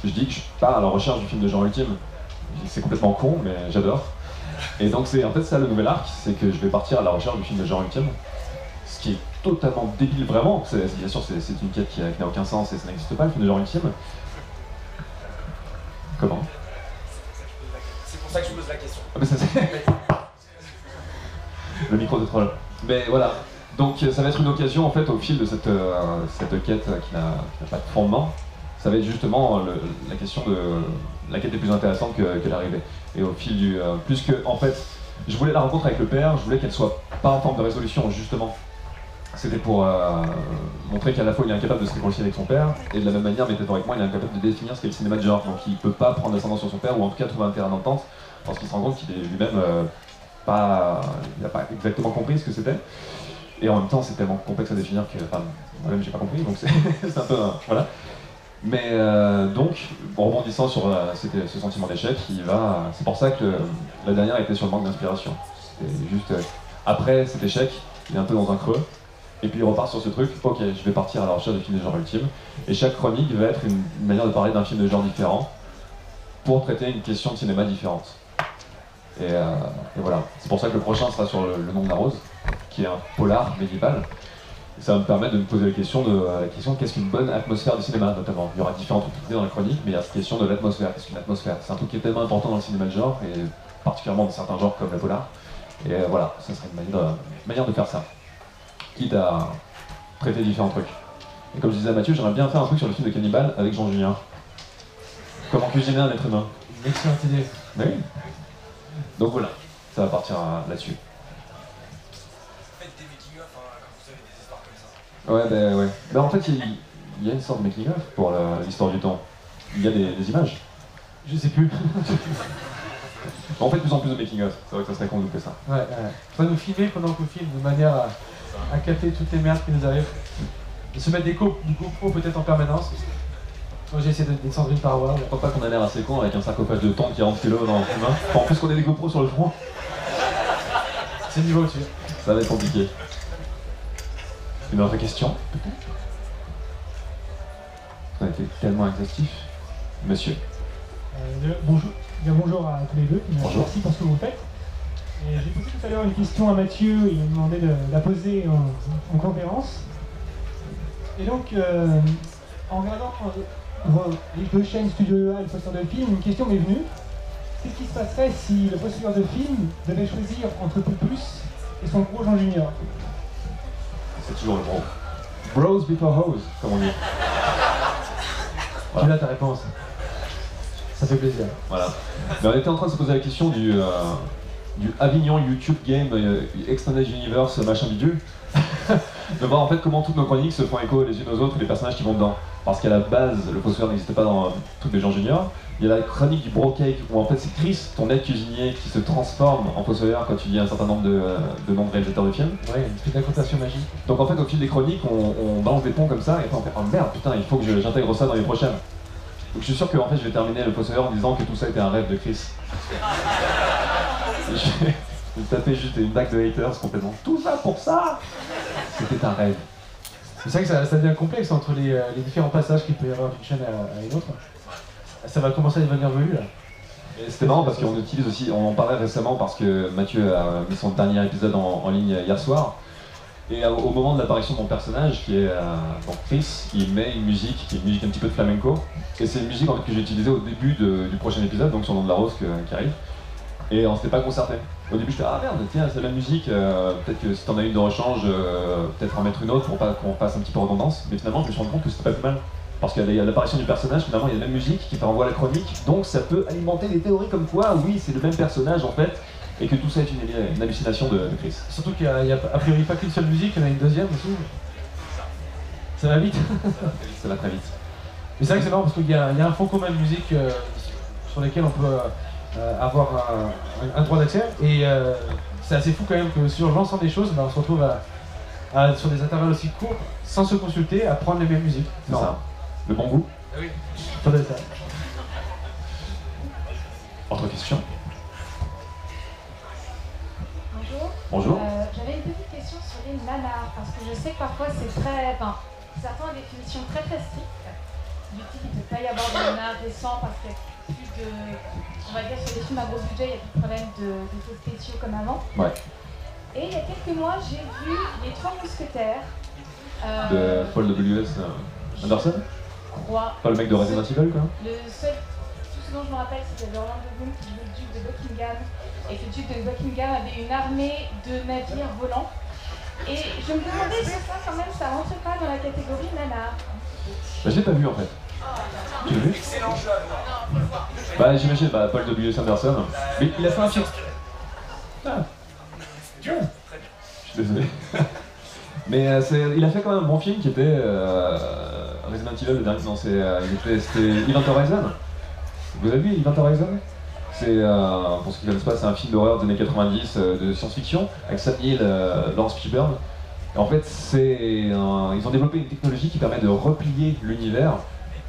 B: je dis que je pars à la recherche du film de genre ultime. C'est complètement con, mais j'adore. Et donc c'est en fait ça le nouvel arc, c'est que je vais partir à la recherche du film de genre ultime. Ce qui est totalement débile vraiment, bien sûr c'est une quête qui n'a aucun sens et ça n'existe pas le film de genre ultime. Comment?
H: C'est pour ça que je pose la question.
B: Ah mais ça c'est... Le micro de troll. Mais voilà, donc ça va être une occasion en fait au fil de cette quête qui n'a pas de fondement. Ça va être justement la question de la quête est plus intéressante que l'arrivée. Et au fil du... plus que, en fait, je voulais la rencontre avec le père, je voulais qu'elle soit pas en forme de résolution, justement. C'était pour montrer qu'à la fois il est incapable de se réconcilier avec son père, et de la même manière, métaphoriquement, il est incapable de définir ce qu'est le cinéma de genre. Donc il peut pas prendre l'ascendant sur son père, ou en tout cas trouver un terrain d'entente, parce qu'il se rend compte qu'il est lui-même pas... Il n'a pas exactement compris ce que c'était. Et en même temps, c'est tellement complexe à définir que... Enfin, moi-même j'ai pas compris, donc c'est un peu... voilà. Mais donc, en rebondissant sur ce sentiment d'échec, c'est pour ça que la dernière était sur le manque d'inspiration. C'était juste après cet échec, il est un peu dans un creux, et puis il repart sur ce truc, ok, je vais partir à la recherche du film de genre ultime, et chaque chronique va être une manière de parler d'un film de genre différent, pour traiter une question de cinéma différente. Et voilà, c'est pour ça que le prochain sera sur le nom de la rose, qui est un polar médiéval. Ça va me permettre de me poser la question de qu'est-ce qu'une bonne atmosphère de cinéma, notamment. Il y aura différentes utilités dans la chronique, mais il y a cette question de l'atmosphère. Qu'est-ce qu'une atmosphère? C'est un truc qui est tellement important dans le cinéma de genre, et particulièrement dans certains genres comme le polar. Et voilà, ça serait une manière de faire ça. Quitte à traiter différents trucs. Et comme je disais à Mathieu, j'aimerais bien faire un truc sur le film de Cannibal avec Jean Julien. Comment cuisiner un être humain.
C: Une excellente idée.
B: Mais oui. Donc voilà, ça va partir là-dessus. Ouais, ouais. Ben, en fait, il y a une sorte de making-of pour l'histoire du temps. Il y a des images.
C: Je sais plus.
B: On fait de plus en plus de making-of. C'est vrai que ça serait con de louper ça.
C: Ouais. Faut nous filmer pendant qu'on filme, de manière à capter toutes les merdes qui nous arrivent. Et se mettre du GoPro peut-être en permanence. Moi j'ai essayé de descendre une paroi.
B: Je crois pas qu'on a l'air assez con avec un sarcophage de thon qui rentre kg dans le film. En plus qu'on ait des GoPro sur le front.
C: C'est le niveau au-dessus.
B: Ça va être compliqué. Une autre question, peut-être? On a été tellement exhaustif. Monsieur.
I: Bonjour. Bien, bonjour à tous les deux.
B: Bonjour.
I: Merci pour ce que vous faites. J'ai posé tout à l'heure une question à Mathieu, il m'a demandé de la poser en conférence. Et donc, en regardant les deux chaînes Studio EA et le poster de film, une question m'est venue. Qu'est-ce qui se passerait si le poster de film devait choisir entre Pupus et son gros Jean Junior?
B: C'est toujours le bro. Bros before hoes, comme on dit.
C: Voilà. Tu l'as ta réponse. Ça fait plaisir.
B: Voilà. Mais on était en train de se poser la question du Avignon YouTube Game Extended Universe machin bidule. De voir en fait comment toutes nos chroniques se font écho les unes aux autres et les personnages qui vont dedans. Parce qu'à la base, le Fossoyeur n'existait pas dans toutes les gens juniors. Il y a la chronique du Bro Cake où en fait c'est Chris, ton aide cuisinier, qui se transforme en Fossoyeur quand tu dis un certain nombre de noms de réalisateurs de films.
C: Ouais, une petite incantation magique.
B: Donc en fait au fil des chroniques, on balance des ponts comme ça et après on fait oh merde putain il faut que j'intègre ça dans les prochaines. Donc je suis sûr que en fait je vais terminer le Fossoyeur en disant que tout ça était un rêve de Chris. Je vais taper juste une vague de haters complètement. Tout ça pour ça. C'était un rêve.
C: C'est vrai que ça devient complexe entre les différents passages qu'il peut y avoir d'une chaîne à une autre. Ça va commencer à devenir velu là.
B: C'était marrant parce qu'on utilise aussi, on en parlait récemment parce que Mathieu a mis son dernier épisode en ligne hier soir. Et au moment de l'apparition de mon personnage, qui est donc Chris, il met une musique qui est une musique un petit peu de flamenco. Et c'est une musique en fait, que j'ai utilisée au début du prochain épisode, donc sur le nom de la rose qui arrive. Et on s'était pas concerté. Au début, j'étais ah merde, tiens, c'est la musique, peut-être que si t'en as une de rechange, peut-être en mettre une autre pour pas qu'on fasse un petit peu redondance. Mais finalement, je me suis rendu compte que c'était pas plus mal. Parce qu'à l'apparition du personnage, finalement, il y a la même musique qui renvoie à la chronique, donc ça peut alimenter des théories comme quoi, oui, c'est le même personnage en fait, et que tout ça est une hallucination de Chris.
C: Surtout qu'il n'y a a priori pas qu'une seule musique, il y en a une deuxième aussi. Ça va vite.
B: Ça va très vite.
C: Mais c'est vrai que c'est marrant parce qu'il y a un fond commun de musique sur lesquels on peut avoir un droit d'accès, et c'est assez fou quand même que sur l'ensemble des choses, on se retrouve sur des intervalles aussi courts, sans se consulter, à prendre les mêmes musiques.
B: C'est ça. Le bon goût.
C: Oui. Ça doit être ça.
B: Autre question.
F: Bonjour.
B: Bonjour.
F: J'avais une petite question sur les nanars, parce que je sais que parfois c'est très... Enfin, certains ont des définitions très très strictes
J: distributif, il ne peut pas y avoir de nanar récent parce qu'il y a plus de. On va dire sur les films à gros budget, il y a plus de problème d'effets spéciaux comme avant.
B: Ouais.
J: Et il y a quelques mois, j'ai vu Les Trois Mousquetaires.
B: De Paul W.S. Anderson. Pas le mec de Resident Evil, quoi.
J: Le seul, tout ce dont je me rappelle, c'était Orlando Bloom qui jouait le duc de Buckingham. Et que le duc de Buckingham avait une armée de navires volants. Et je me demandais si ça, quand même, ça rentrait pas dans la catégorie nanar.
B: Bah, je l'ai pas vu en fait. Tu l'as vu?
D: Excellent jeune.
B: Bah, j'imagine, bah, Paul W.S. Anderson. Mais il a fait un film. Ah. Je suis désolé. Mais il a fait quand même un bon film qui était Resident Evil, le dernier. Non, c'était Event Horizon. Vous avez vu Event Horizon? C'est, pour ceux qui ne connaissent pas, c'est un film d'horreur des années 90 de science-fiction avec Sam Neill, Lawrence Fishburne. Et en fait, ils ont développé une technologie qui permet de replier l'univers.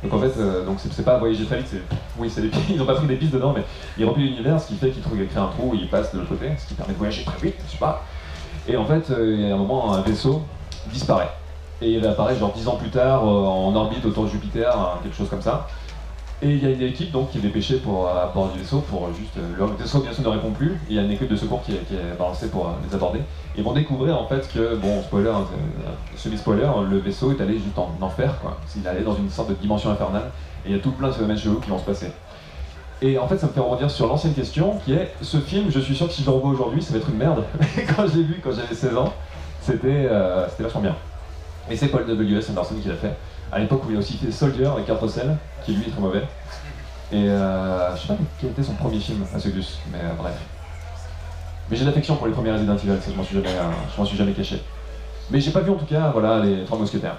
B: Donc en fait, c'est pas voyager très vite, oui, ils n'ont pas pris des pistes dedans, mais ils replient l'univers, ce qui fait qu'ils créent un trou, ils passent de l'autre côté, ce qui permet de voyager très vite, je sais pas. Et en fait, il y a un moment, un vaisseau disparaît. Et il apparaît genre 10 ans plus tard en orbite autour de Jupiter, quelque chose comme ça. Et il y a une équipe donc, qui est dépêchée à bord du vaisseau pour juste. Le vaisseau bien sûr ne répond plus, et il y a une équipe de secours qui est balancée pour les aborder. Et ils vont découvrir en fait que, bon, spoiler, semi-spoiler, le vaisseau est allé juste en enfer, quoi. Il est allé dans une sorte de dimension infernale, et il y a tout plein de phénomènes chelous qui vont se passer. Et en fait, ça me fait revenir sur l'ancienne question qui est ce film, je suis sûr que si je le revois aujourd'hui, ça va être une merde. Mais quand je l'ai vu quand j'avais 16 ans, c'était vachement bien. Et c'est Paul W.S. Anderson qui l'a fait. À l'époque où il a aussi fait Soldier avec Kurt Russell, qui lui est très mauvais. Et je sais pas quel était son premier film à ce gus, mais bref. Mais j'ai de l'affection pour les premiers Resident Evil, ça je m'en suis jamais caché. Mais j'ai pas vu en tout cas, voilà, les Trois Mousquetaires.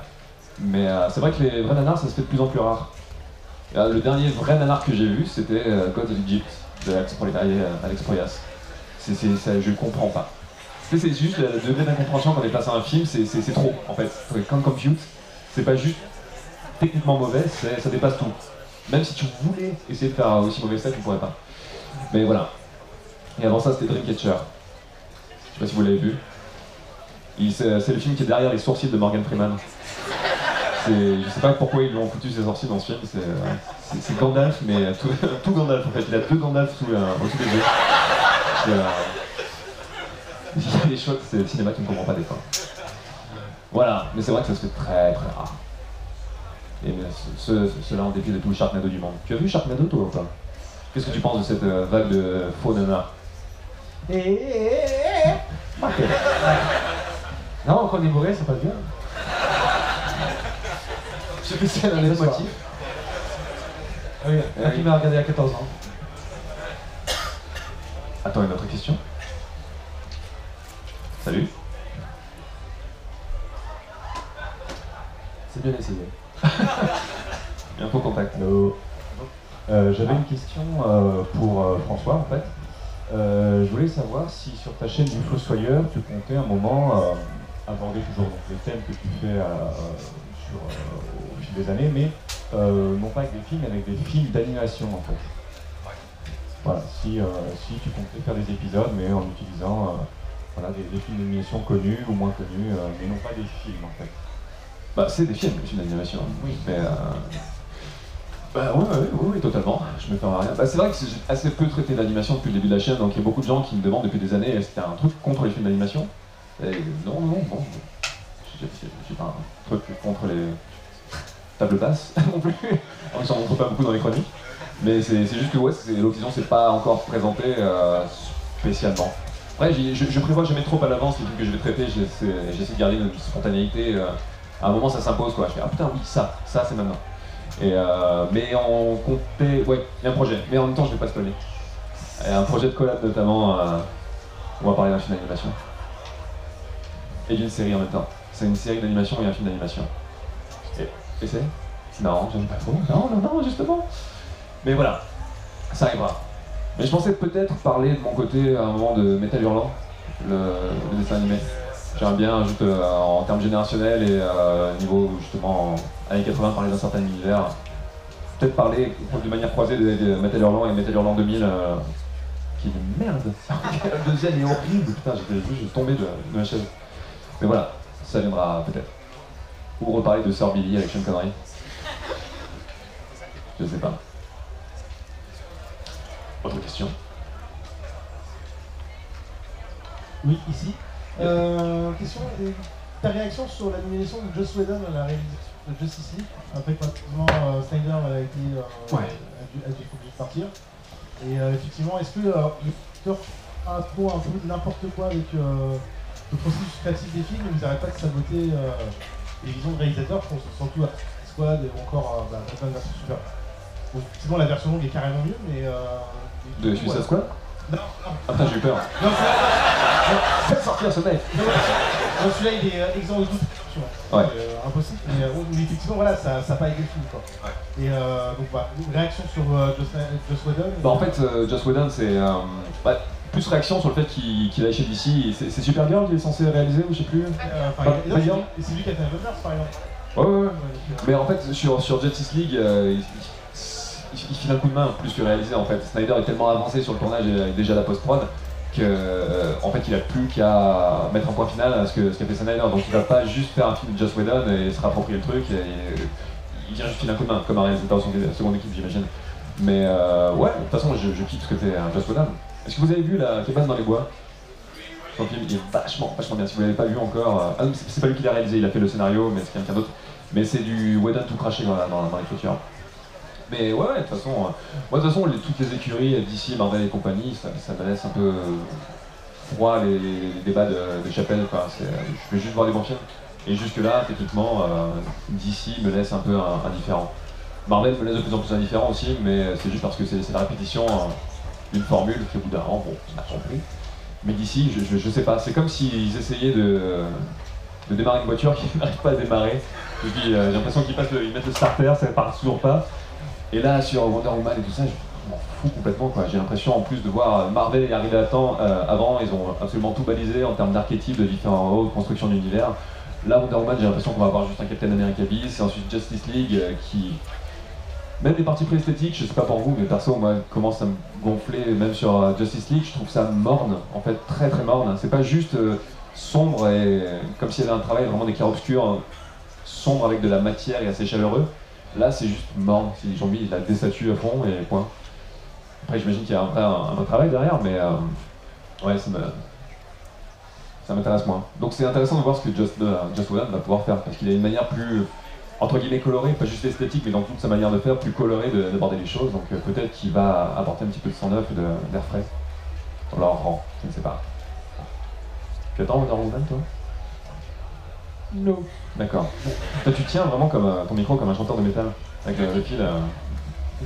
B: Mais c'est vrai que les vrais nanars, ça se fait de plus en plus rare. Le dernier vrai nanar que j'ai vu, c'était God of Egypt de Alex Proyas. Je comprends pas. C'est juste le degré d'incompréhension quand on est face à un film, c'est trop en fait. Comme Compute, c'est pas juste techniquement mauvais, ça dépasse tout. Même si tu voulais essayer de faire aussi mauvais que ça, tu pourrais pas. Mais voilà. Et avant ça, c'était Dreamcatcher. Je sais pas si vous l'avez vu. C'est le film qui est derrière les sourcils de Morgan Freeman. Je sais pas pourquoi ils lui ont foutu ses sourcils dans ce film, c'est Gandalf, mais tout Gandalf en fait. Il a deux Gandalf au-dessus des yeux. Il y a des choses, c'est le cinéma qui ne comprend pas des fois. Voilà, mais c'est vrai que ça se fait très très rare. Et cela en dépit de tout le Sharknado du monde. Tu as vu Sharknado toi ou pas? Qu'est-ce que tu penses de cette vague de faux nanas?
C: Non, quand on est bourré, c'est pas bien.
B: Je sais que c'est un motif.
C: Ah oui, un film à regarder à 14 ans.
B: Attends, une autre question? Salut.
C: C'est bien essayé.
B: Il y a un faux contact.
K: Hello. J'avais une question pour François en fait. Je voulais savoir si sur ta chaîne du Fossoyeur, tu comptais un moment aborder toujours donc, les thèmes que tu fais au fil des années, mais non pas avec des films, avec des films d'animation en fait. Voilà, si tu comptais faire des épisodes, mais en utilisant voilà, des films d'animation connus ou moins connus, mais non pas des films en fait.
B: Bah, c'est des films d'animation.
K: Oui.
B: Mais bah, oui, totalement. Je me ferme à rien. Bah, c'est vrai que j'ai assez peu traité d'animation depuis le début de la chaîne, donc il y a beaucoup de gens qui me demandent depuis des années est-ce qu'il y a un truc contre les films d'animation. Et non. J'ai pas un truc contre les tables basses non plus. On s'en montre pas beaucoup dans les chroniques. Mais c'est juste que ouais, l'occasion s'est pas encore présentée spécialement. Après, je prévois jamais trop à l'avance les films que je vais traiter, j'essaie de garder une spontanéité. À un moment, ça s'impose quoi. Je fais ah putain, oui, ça c'est maintenant. Et mais on comptait. Ouais, il y a un projet, mais en même temps, je vais pas spoiler. Il y a un projet de collab notamment. On va parler d'un film d'animation. Et d'une série en même temps. C'est une série d'animation et un film d'animation. Et c'est? Non, j'aime pas trop. Non, justement. Mais voilà, ça arrivera. Mais je pensais peut-être parler de mon côté à un moment de Métal Hurlant, le dessin animé. J'aimerais bien, juste en termes générationnels et niveau justement années 80, parler d'un certain univers. Peut-être parler de manière croisée de Métal Hurlant et Métal Hurlant 2000, qui est une merde. Le deuxième est horrible, putain, j'étais tombé de ma chaise. Mais voilà, ça viendra peut-être. Ou reparler de Sœur Billy avec Sean Connery. Je sais pas. Autre question?
L: Oui, ici. Question, ta réaction sur la nomination de Joss Whedon à la réalisation de Justice League, après que pratiquement Snyder a dû partir. Et effectivement, est-ce que l'éditeur a trop un peu n'importe quoi avec le processus créatif des films, ils n'arrêtent pas de saboter les visions de réalisateurs, je pense surtout à Squad et encore plein de versions super. Bon, effectivement, la version longue est carrément mieux, mais.
B: De Suicide Squad?
L: Non.
B: Après, j'ai eu peur.
L: Non,
B: faites sortir ce mec.
L: Non, celui-là, il est exempt de toute
B: Ouais.
L: impossible, mais effectivement, voilà, ça n'a pas aidé le film, quoi. Ouais. Et donc, voilà, réaction sur Joss Whedon.
B: En fait, Joss Whedon, c'est plus réaction sur le fait qu'il aille chez DC. C'est Supergirl qui est censé réaliser, ou je sais plus.
L: Et c'est lui qui a fait Avengers, par exemple.
B: Ouais. Mais en fait, sur Justice League, il file un coup de main plus que réaliser. En fait, Snyder est tellement avancé sur le tournage et déjà la post-prod en fait, il a plus qu'à mettre un point final à ce qu'a fait Snyder. Donc il va pas juste faire un film de Joss Whedon et se réapproprier le truc. Il vient juste filer un coup de main, comme un réalisateur de seconde équipe, j'imagine. Mais ouais, de toute façon, je kiffe ce que fait Joss Whedon. Est-ce que vous avez vu la Cabane dans les bois? Son film, il est vachement bien. Si vous l'avez pas vu encore, c'est pas lui qui l'a réalisé, il a fait le scénario, mais c'est quelqu'un d'autre. Mais c'est du Whedon tout craché dans l'écriture. Mais ouais, de toute façon, moi de toute façon, toutes les écuries, DC, Marvel et compagnie, ça me laisse un peu froid les débats de chapelle. Je vais juste voir des bons films. Et jusque là, techniquement, DC me laisse un peu indifférent. Marvel me laisse de plus en plus indifférent aussi, mais c'est juste parce que c'est la répétition d'une formule qu'au bout d'un an, bon, on a compris. Mais DC, je sais pas, c'est comme s'ils essayaient de démarrer une voiture qui n'arrive pas à démarrer. J'ai l'impression qu'ils mettent le starter, ça ne part toujours pas. Et là, sur Wonder Woman et tout ça, je m'en fous complètement, quoi. J'ai l'impression, en plus, de voir Marvel arriver à temps. Avant, ils ont absolument tout balisé en termes d'archétypes, de différents constructions d'univers. Là, Wonder Woman, j'ai l'impression qu'on va avoir juste un Captain America bis, et ensuite Justice League qui... Même les parties pré-esthétiques, je sais pas pour vous, mais perso, moi, commence à me gonfler, même sur Justice League, je trouve ça morne, en fait, très très morne. C'est pas juste sombre et comme s'il y avait un travail vraiment des clairs-obscurs, sombre avec de la matière et assez chaleureux. Là, c'est juste morne, ils ont mis des statues à fond et point. Après, j'imagine qu'il y a un vrai travail derrière, mais ouais, ça m'intéresse moins. Donc c'est intéressant de voir ce que Joss Whedon va pouvoir faire, parce qu'il a une manière plus, entre guillemets, colorée, pas juste esthétique, mais dans toute sa manière de faire, plus colorée d'aborder les choses. Donc peut-être qu'il va apporter un petit peu de sang neuf et d'air frais dans leur rang, je ne sais pas. Tu attends Wonder Woman, toi?
L: Non.
B: D'accord. Toi, tu tiens vraiment comme ton micro comme un chanteur de métal, avec le fil,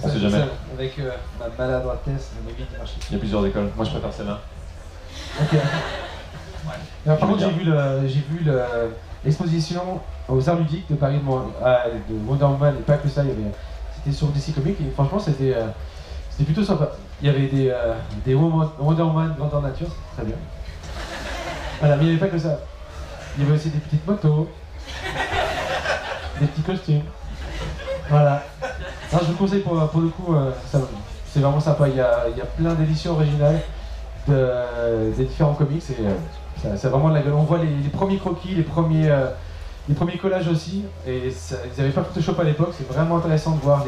B: on sait jamais.
C: Avec ma maladroitesse, le mobile qui marche.
B: Il y a plusieurs écoles, moi je préfère celle-là.
C: Ok. Alors, par contre, j'ai vu l'exposition aux Arts Ludiques de Paris de Wonder Woman, et pas que ça, c'était sur DC Comics, et franchement, c'était plutôt sympa. Il y avait des Wonder Woman grandeur nature, c'était très bien. Voilà, mais il n'y avait pas que ça. Il y avait aussi des petites motos, des petits costumes. Voilà. Alors, je vous le conseille pour le coup, c'est vraiment sympa. Il y a plein d'éditions originales des différents comics et c'est vraiment de la gueule. On voit les premiers croquis, les premiers collages aussi. Et ils n'avaient pas Photoshop à l'époque, c'est vraiment intéressant de voir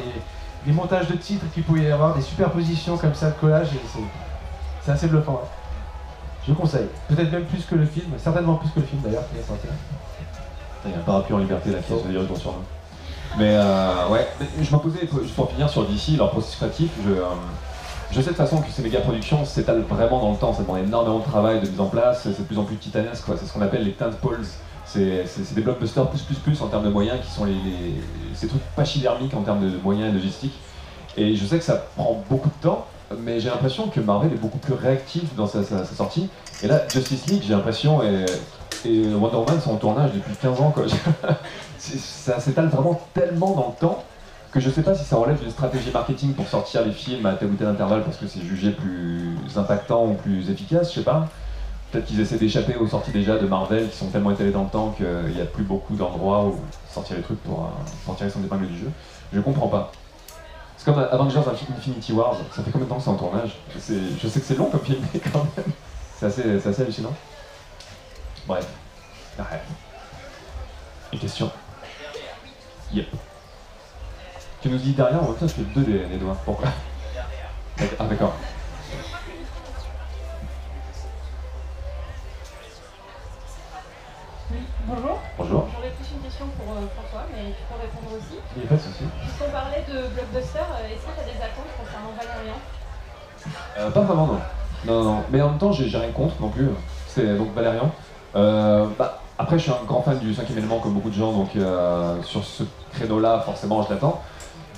C: les montages de titres qu'il pouvait y avoir, des superpositions comme ça de collages. C'est assez bluffant. Hein. Je vous conseille. Peut-être même plus que le film, certainement plus que le film d'ailleurs qui est sorti.
B: Il y a un parapluie en liberté là qui se dirige sur nous. Mais ouais, je m'en posais, juste pour finir sur DC, leur processus créatif, je sais de toute façon que ces méga productions s'étalent vraiment dans le temps, ça demande énormément de travail, de mise en place, c'est de plus en plus titanesque, c'est ce qu'on appelle les tentpoles. C'est des blockbusters plus en termes de moyens qui sont ces trucs pachydermiques en termes de moyens et de logistique. Et je sais que ça prend beaucoup de temps, mais j'ai l'impression que Marvel est beaucoup plus réactif dans sa sortie. Et là, Justice League, j'ai l'impression, et Wonder Woman sont en tournage depuis 15 ans, quoi. Ça s'étale vraiment tellement dans le temps que je sais pas si ça relève d'une stratégie marketing pour sortir les films à tel ou tel intervalle parce que c'est jugé plus impactant ou plus efficace, je sais pas. Peut-être qu'ils essaient d'échapper aux sorties déjà de Marvel qui sont tellement étalées dans le temps qu'il n'y a plus beaucoup d'endroits où sortir les trucs pour tirer son épingle du jeu. Je comprends pas. C'est comme Avengers Infinity Wars, ça fait combien de temps que c'est en tournage? Je sais que c'est long comme film, mais quand même, c'est assez hallucinant. Bref. Arrête. Une question? Yep. Tu nous dis derrière, on voit que ça, je fais 2 des doigts. Pourquoi? Ah d'accord.
J: Oui, bonjour.
B: Bonjour.
J: J'aurais plus une question pour François, mais tu peux répondre aussi.
B: Il n'y a pas de souci.
J: Puisqu'on parlait de blockbuster, est-ce que tu as des attentes concernant Valérian?
B: Pas vraiment, non. Non. Mais en même temps, j'ai rien contre non plus. C'est donc Valérian. Après, je suis un grand fan du 5e élément, comme beaucoup de gens, donc sur ce créneau-là, forcément, je l'attends.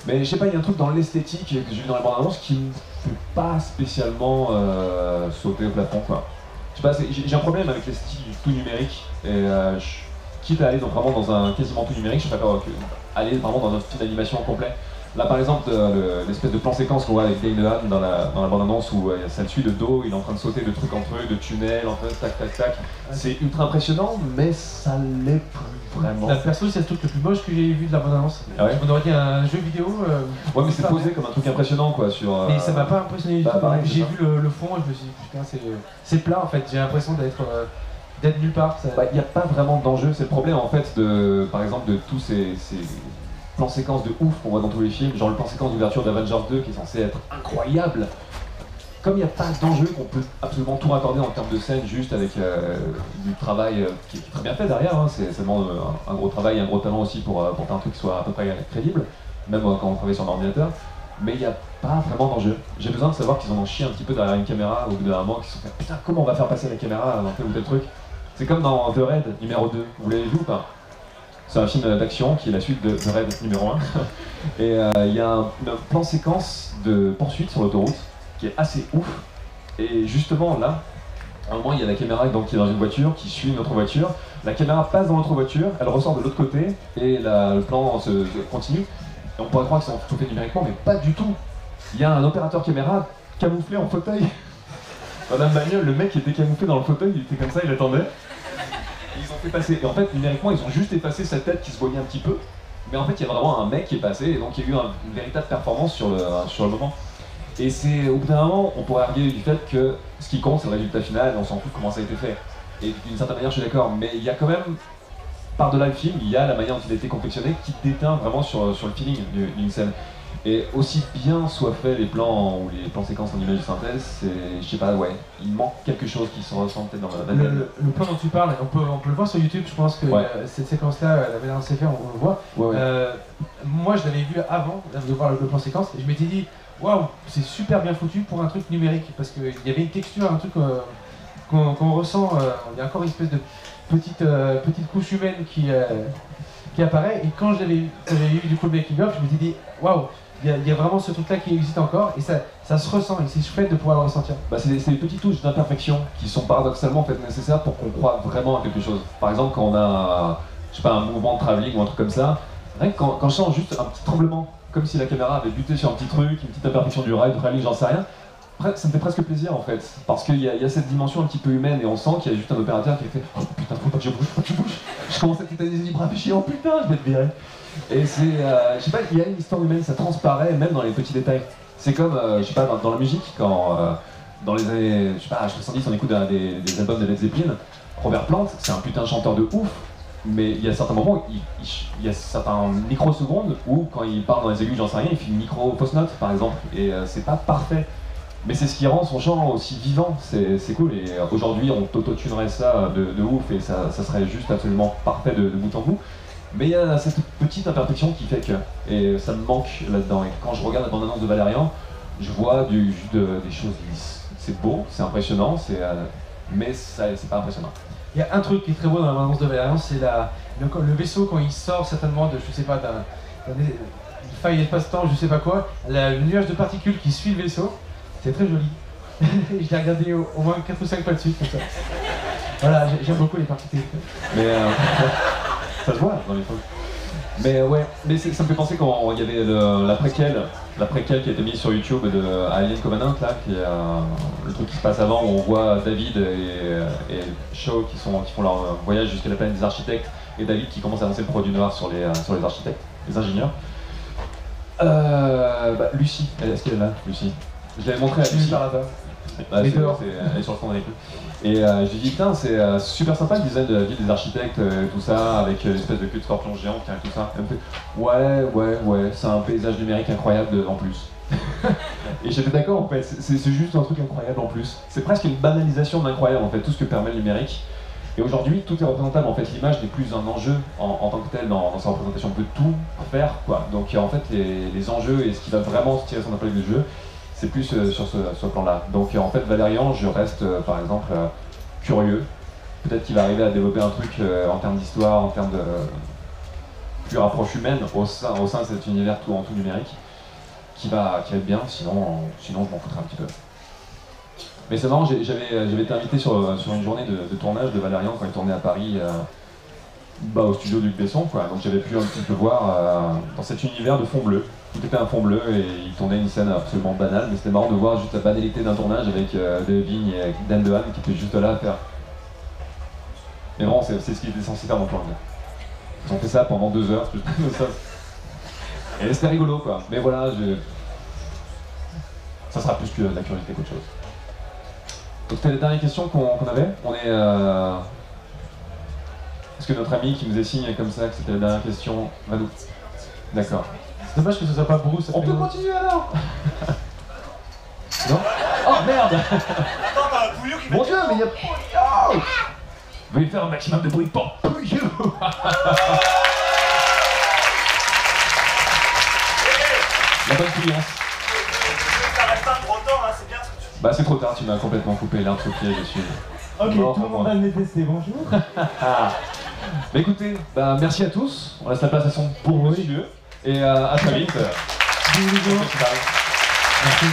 B: Mais je sais pas, il y a un truc dans l'esthétique que j'ai vu dans les bandes annonces qui me fait pas spécialement sauter au plafond, quoi. Je sais pas, j'ai un problème avec l'esthétique du tout numérique, et quitte à aller vraiment dans un quasiment tout numérique, je préfère aller vraiment dans un film d'animation complet. Là par exemple, l'espèce de plan séquence qu'on voit avec Dane DeHaan dans la bande-annonce où ça le suit de dos, il est en train de sauter de trucs entre eux, de tunnels, en train de tac. C'est ultra impressionnant, mais ça l'est plus vraiment.
C: La perso, c'est le truc le plus moche que j'ai vu de la bande-annonce.
B: Ah ouais,
C: on aurait dit un jeu vidéo.
B: ouais, mais c'est posé comme un truc impressionnant quoi. Sur,
C: mais ça m'a pas impressionné du tout.
B: Pareil,
C: j'ai vu le fond et je me suis dit, putain, c'est plat en fait. J'ai l'impression d'être nulle part.
B: Il n'y a pas vraiment d'enjeu, c'est le problème en fait par exemple de tous ces plans séquences de ouf qu'on voit dans tous les films, genre le plan séquence d'ouverture d'Avengers 2 qui est censé être incroyable. Comme il n'y a pas d'enjeu qu'on peut absolument tout raccorder en termes de scène, juste avec du travail qui est très bien fait derrière, hein. Ça demande un gros travail et un gros talent aussi pour faire un truc qui soit à peu près crédible, même quand on travaille sur un ordinateur. Mais il n'y a pas vraiment d'enjeu. J'ai besoin de savoir qu'ils en ont chié un petit peu derrière une caméra au bout d'un moment, qu'ils se sont fait putain, comment on va faire passer la caméra dans tel ou tel truc. C'est comme dans The Raid numéro 2, vous l'avez vu ou pas? C'est un film d'action qui est la suite de The Raid numéro 1. Et il y a un plan séquence de poursuite sur l'autoroute qui est assez ouf. Et justement là, à un moment il y a la caméra donc, qui est dans une voiture, qui suit une autre voiture. La caméra passe dans l'autre voiture, elle ressort de l'autre côté et le plan se continue. Et on pourrait croire qu'ils sont tout fait numériquement, mais pas du tout. Il y a un opérateur caméra camouflé en fauteuil. Dans la bagnole, le mec était camouflé dans le fauteuil, il était comme ça, il attendait. Ils ont fait passer, et en fait numériquement ils ont juste effacé sa tête qui se voyait un petit peu, mais en fait il y a vraiment un mec qui est passé et donc il y a eu une véritable performance sur le moment. Et c'est au bout d'un moment on pourrait arguer du fait que ce qui compte c'est le résultat final et on s'en fout de comment ça a été fait. Et d'une certaine manière je suis d'accord, mais il y a quand même, par-delà le film, il y a la manière dont il a été confectionné qui déteint vraiment sur le feeling d'une scène. Et aussi bien soient faits les plans ou les plans séquences en image de synthèse, je sais pas, ouais, il manque quelque chose qui se ressent peut-être dans la
C: le plan dont tu parles, on peut le voir sur YouTube, je pense que cette séquence-là, la manière dont c'est fait, on le voit. Ouais. Moi, je l'avais vu avant de voir le plan séquence et je m'étais dit, waouh, c'est super bien foutu pour un truc numérique parce qu'il y avait une texture, un truc qu'on ressent, il y a encore une espèce de petite couche humaine qui apparaît. Et quand j'avais eu du coup le making of, je m'étais dit, waouh. Il y a vraiment ce truc-là qui existe encore et ça se ressent et c'est chouette de pouvoir le ressentir.
B: C'est des petites touches d'imperfection qui sont paradoxalement en fait nécessaires pour qu'on croie vraiment à quelque chose. Par exemple, quand on a je sais pas, un mouvement de travelling ou un truc comme ça, rien que quand je sens juste un petit tremblement, comme si la caméra avait buté sur un petit truc, une petite imperfection du rail, j'en sais rien, ça me fait presque plaisir en fait. Parce qu'il y a cette dimension un petit peu humaine et on sent qu'il y a juste un opérateur qui a fait oh putain, faut pas que je bouge, je commence à tétaniser les bras, chier, oh putain, je vais te virer. Et c'est, je sais pas, il y a une histoire humaine, ça transparaît même dans les petits détails. C'est comme, je sais pas, dans la musique, quand dans les années, je sais pas, 70, on écoute des albums de Led Zeppelin, Robert Plant, c'est un putain de chanteur de ouf, mais il y a certains moments, il y a certains microsecondes où quand il part dans les aigus, j'en sais rien, il fait une micro fausse note par exemple, et c'est pas parfait. Mais c'est ce qui rend son chant aussi vivant, c'est cool, et aujourd'hui on t'auto-tunerait ça de ouf et ça serait juste absolument parfait de bout en bout. Mais il y a cette petite imperfection qui fait que, et ça me manque là-dedans. Et quand je regarde la bande-annonce de Valérian, je vois des choses lisses. C'est beau, c'est impressionnant, mais c'est pas impressionnant.
C: Il y a un truc qui est très beau dans la bande-annonce de Valérian, c'est le vaisseau quand il sort certainement de, je sais pas, d'une faille d'espace-temps, je sais pas quoi, le nuage de particules qui suit le vaisseau, c'est très joli. Je l'ai regardé au moins 4 ou 5 fois de suite comme ça. Voilà, j'aime beaucoup les particules.
B: Mais ça se voit dans les photos. Mais ouais, mais ça me fait penser quand il y avait la préquelle qui a été mise sur YouTube de Alien Covenant, là, qui est le truc qui se passe avant où on voit David et Shaw qui font leur voyage jusqu'à la planète des architectes et David qui commence à lancer le produit noir sur les architectes, les ingénieurs. Lucie, est-ce qu'elle est là, Lucie? Je l'avais montré à Lucie. Bah,
C: Mais dehors.
B: elle est sur le fond des coups. Et j'ai dit, putain, c'est super sympa le design de la ville des architectes, tout ça, avec l'espèce de queue de scorpion géant qui a tout ça. Elle me fait, ouais, c'est un paysage numérique incroyable en plus. Et j'étais d'accord en fait, c'est juste un truc incroyable en plus. C'est presque une banalisation de l'incroyable en fait, tout ce que permet le numérique. Et aujourd'hui, tout est représentable en fait, l'image n'est plus un enjeu en tant que tel dans sa représentation, on peut tout faire quoi. Donc en fait, les enjeux et ce qui va vraiment se tirer son appel du jeu, c'est plus sur ce plan-là. Donc en fait, Valérian, je reste par exemple curieux. Peut-être qu'il va arriver à développer un truc en termes d'histoire, en termes de plus approche humaine au sein de cet univers tout en tout numérique, qui va être bien, sinon je m'en foutrais un petit peu. Mais c'est marrant, j'avais été invité sur une journée de tournage de Valérian quand il tournait à Paris, au studio Luc Besson, quoi. Donc j'avais pu un petit peu voir dans cet univers de fond bleu. Tout était un fond bleu et il tournait une scène absolument banale, mais c'était marrant de voir juste la banalité d'un tournage avec Dave Vigne et Dan DeHaan qui étaient juste là à faire. Mais vraiment, c'est ce qu'il était censé faire dans le plan. Ils ont fait ça pendant 2 heures, et c'était rigolo quoi. Mais voilà, ça sera plus que de la curiosité qu'autre chose. Donc c'était la dernière question qu'on avait. On est. Est-ce que notre ami qui nous est signé comme ça, que c'était la dernière question, va nous. D'accord.
C: C'est dommage que ce soit pas Bruce.
B: On peut continuer alors. Non. Oh merde.
D: Attends, t'as un bouillon qui
B: Mon dieu, mais il y a. Oh, veuillez faire un maximum de bruit pour Pouillou. La bonne cliente.
D: Ça reste pas trop temps, hein, c'est bien ce que tu dis.
B: Bah c'est trop tard, tu m'as complètement coupé l'herbe sous le pied, je suis...
L: Ok, tout le monde va me détester, bonjour.
B: Bah écoutez, merci à tous, on laisse la place à son pour monsieur, et à très vite.
L: Bisous.
B: Merci.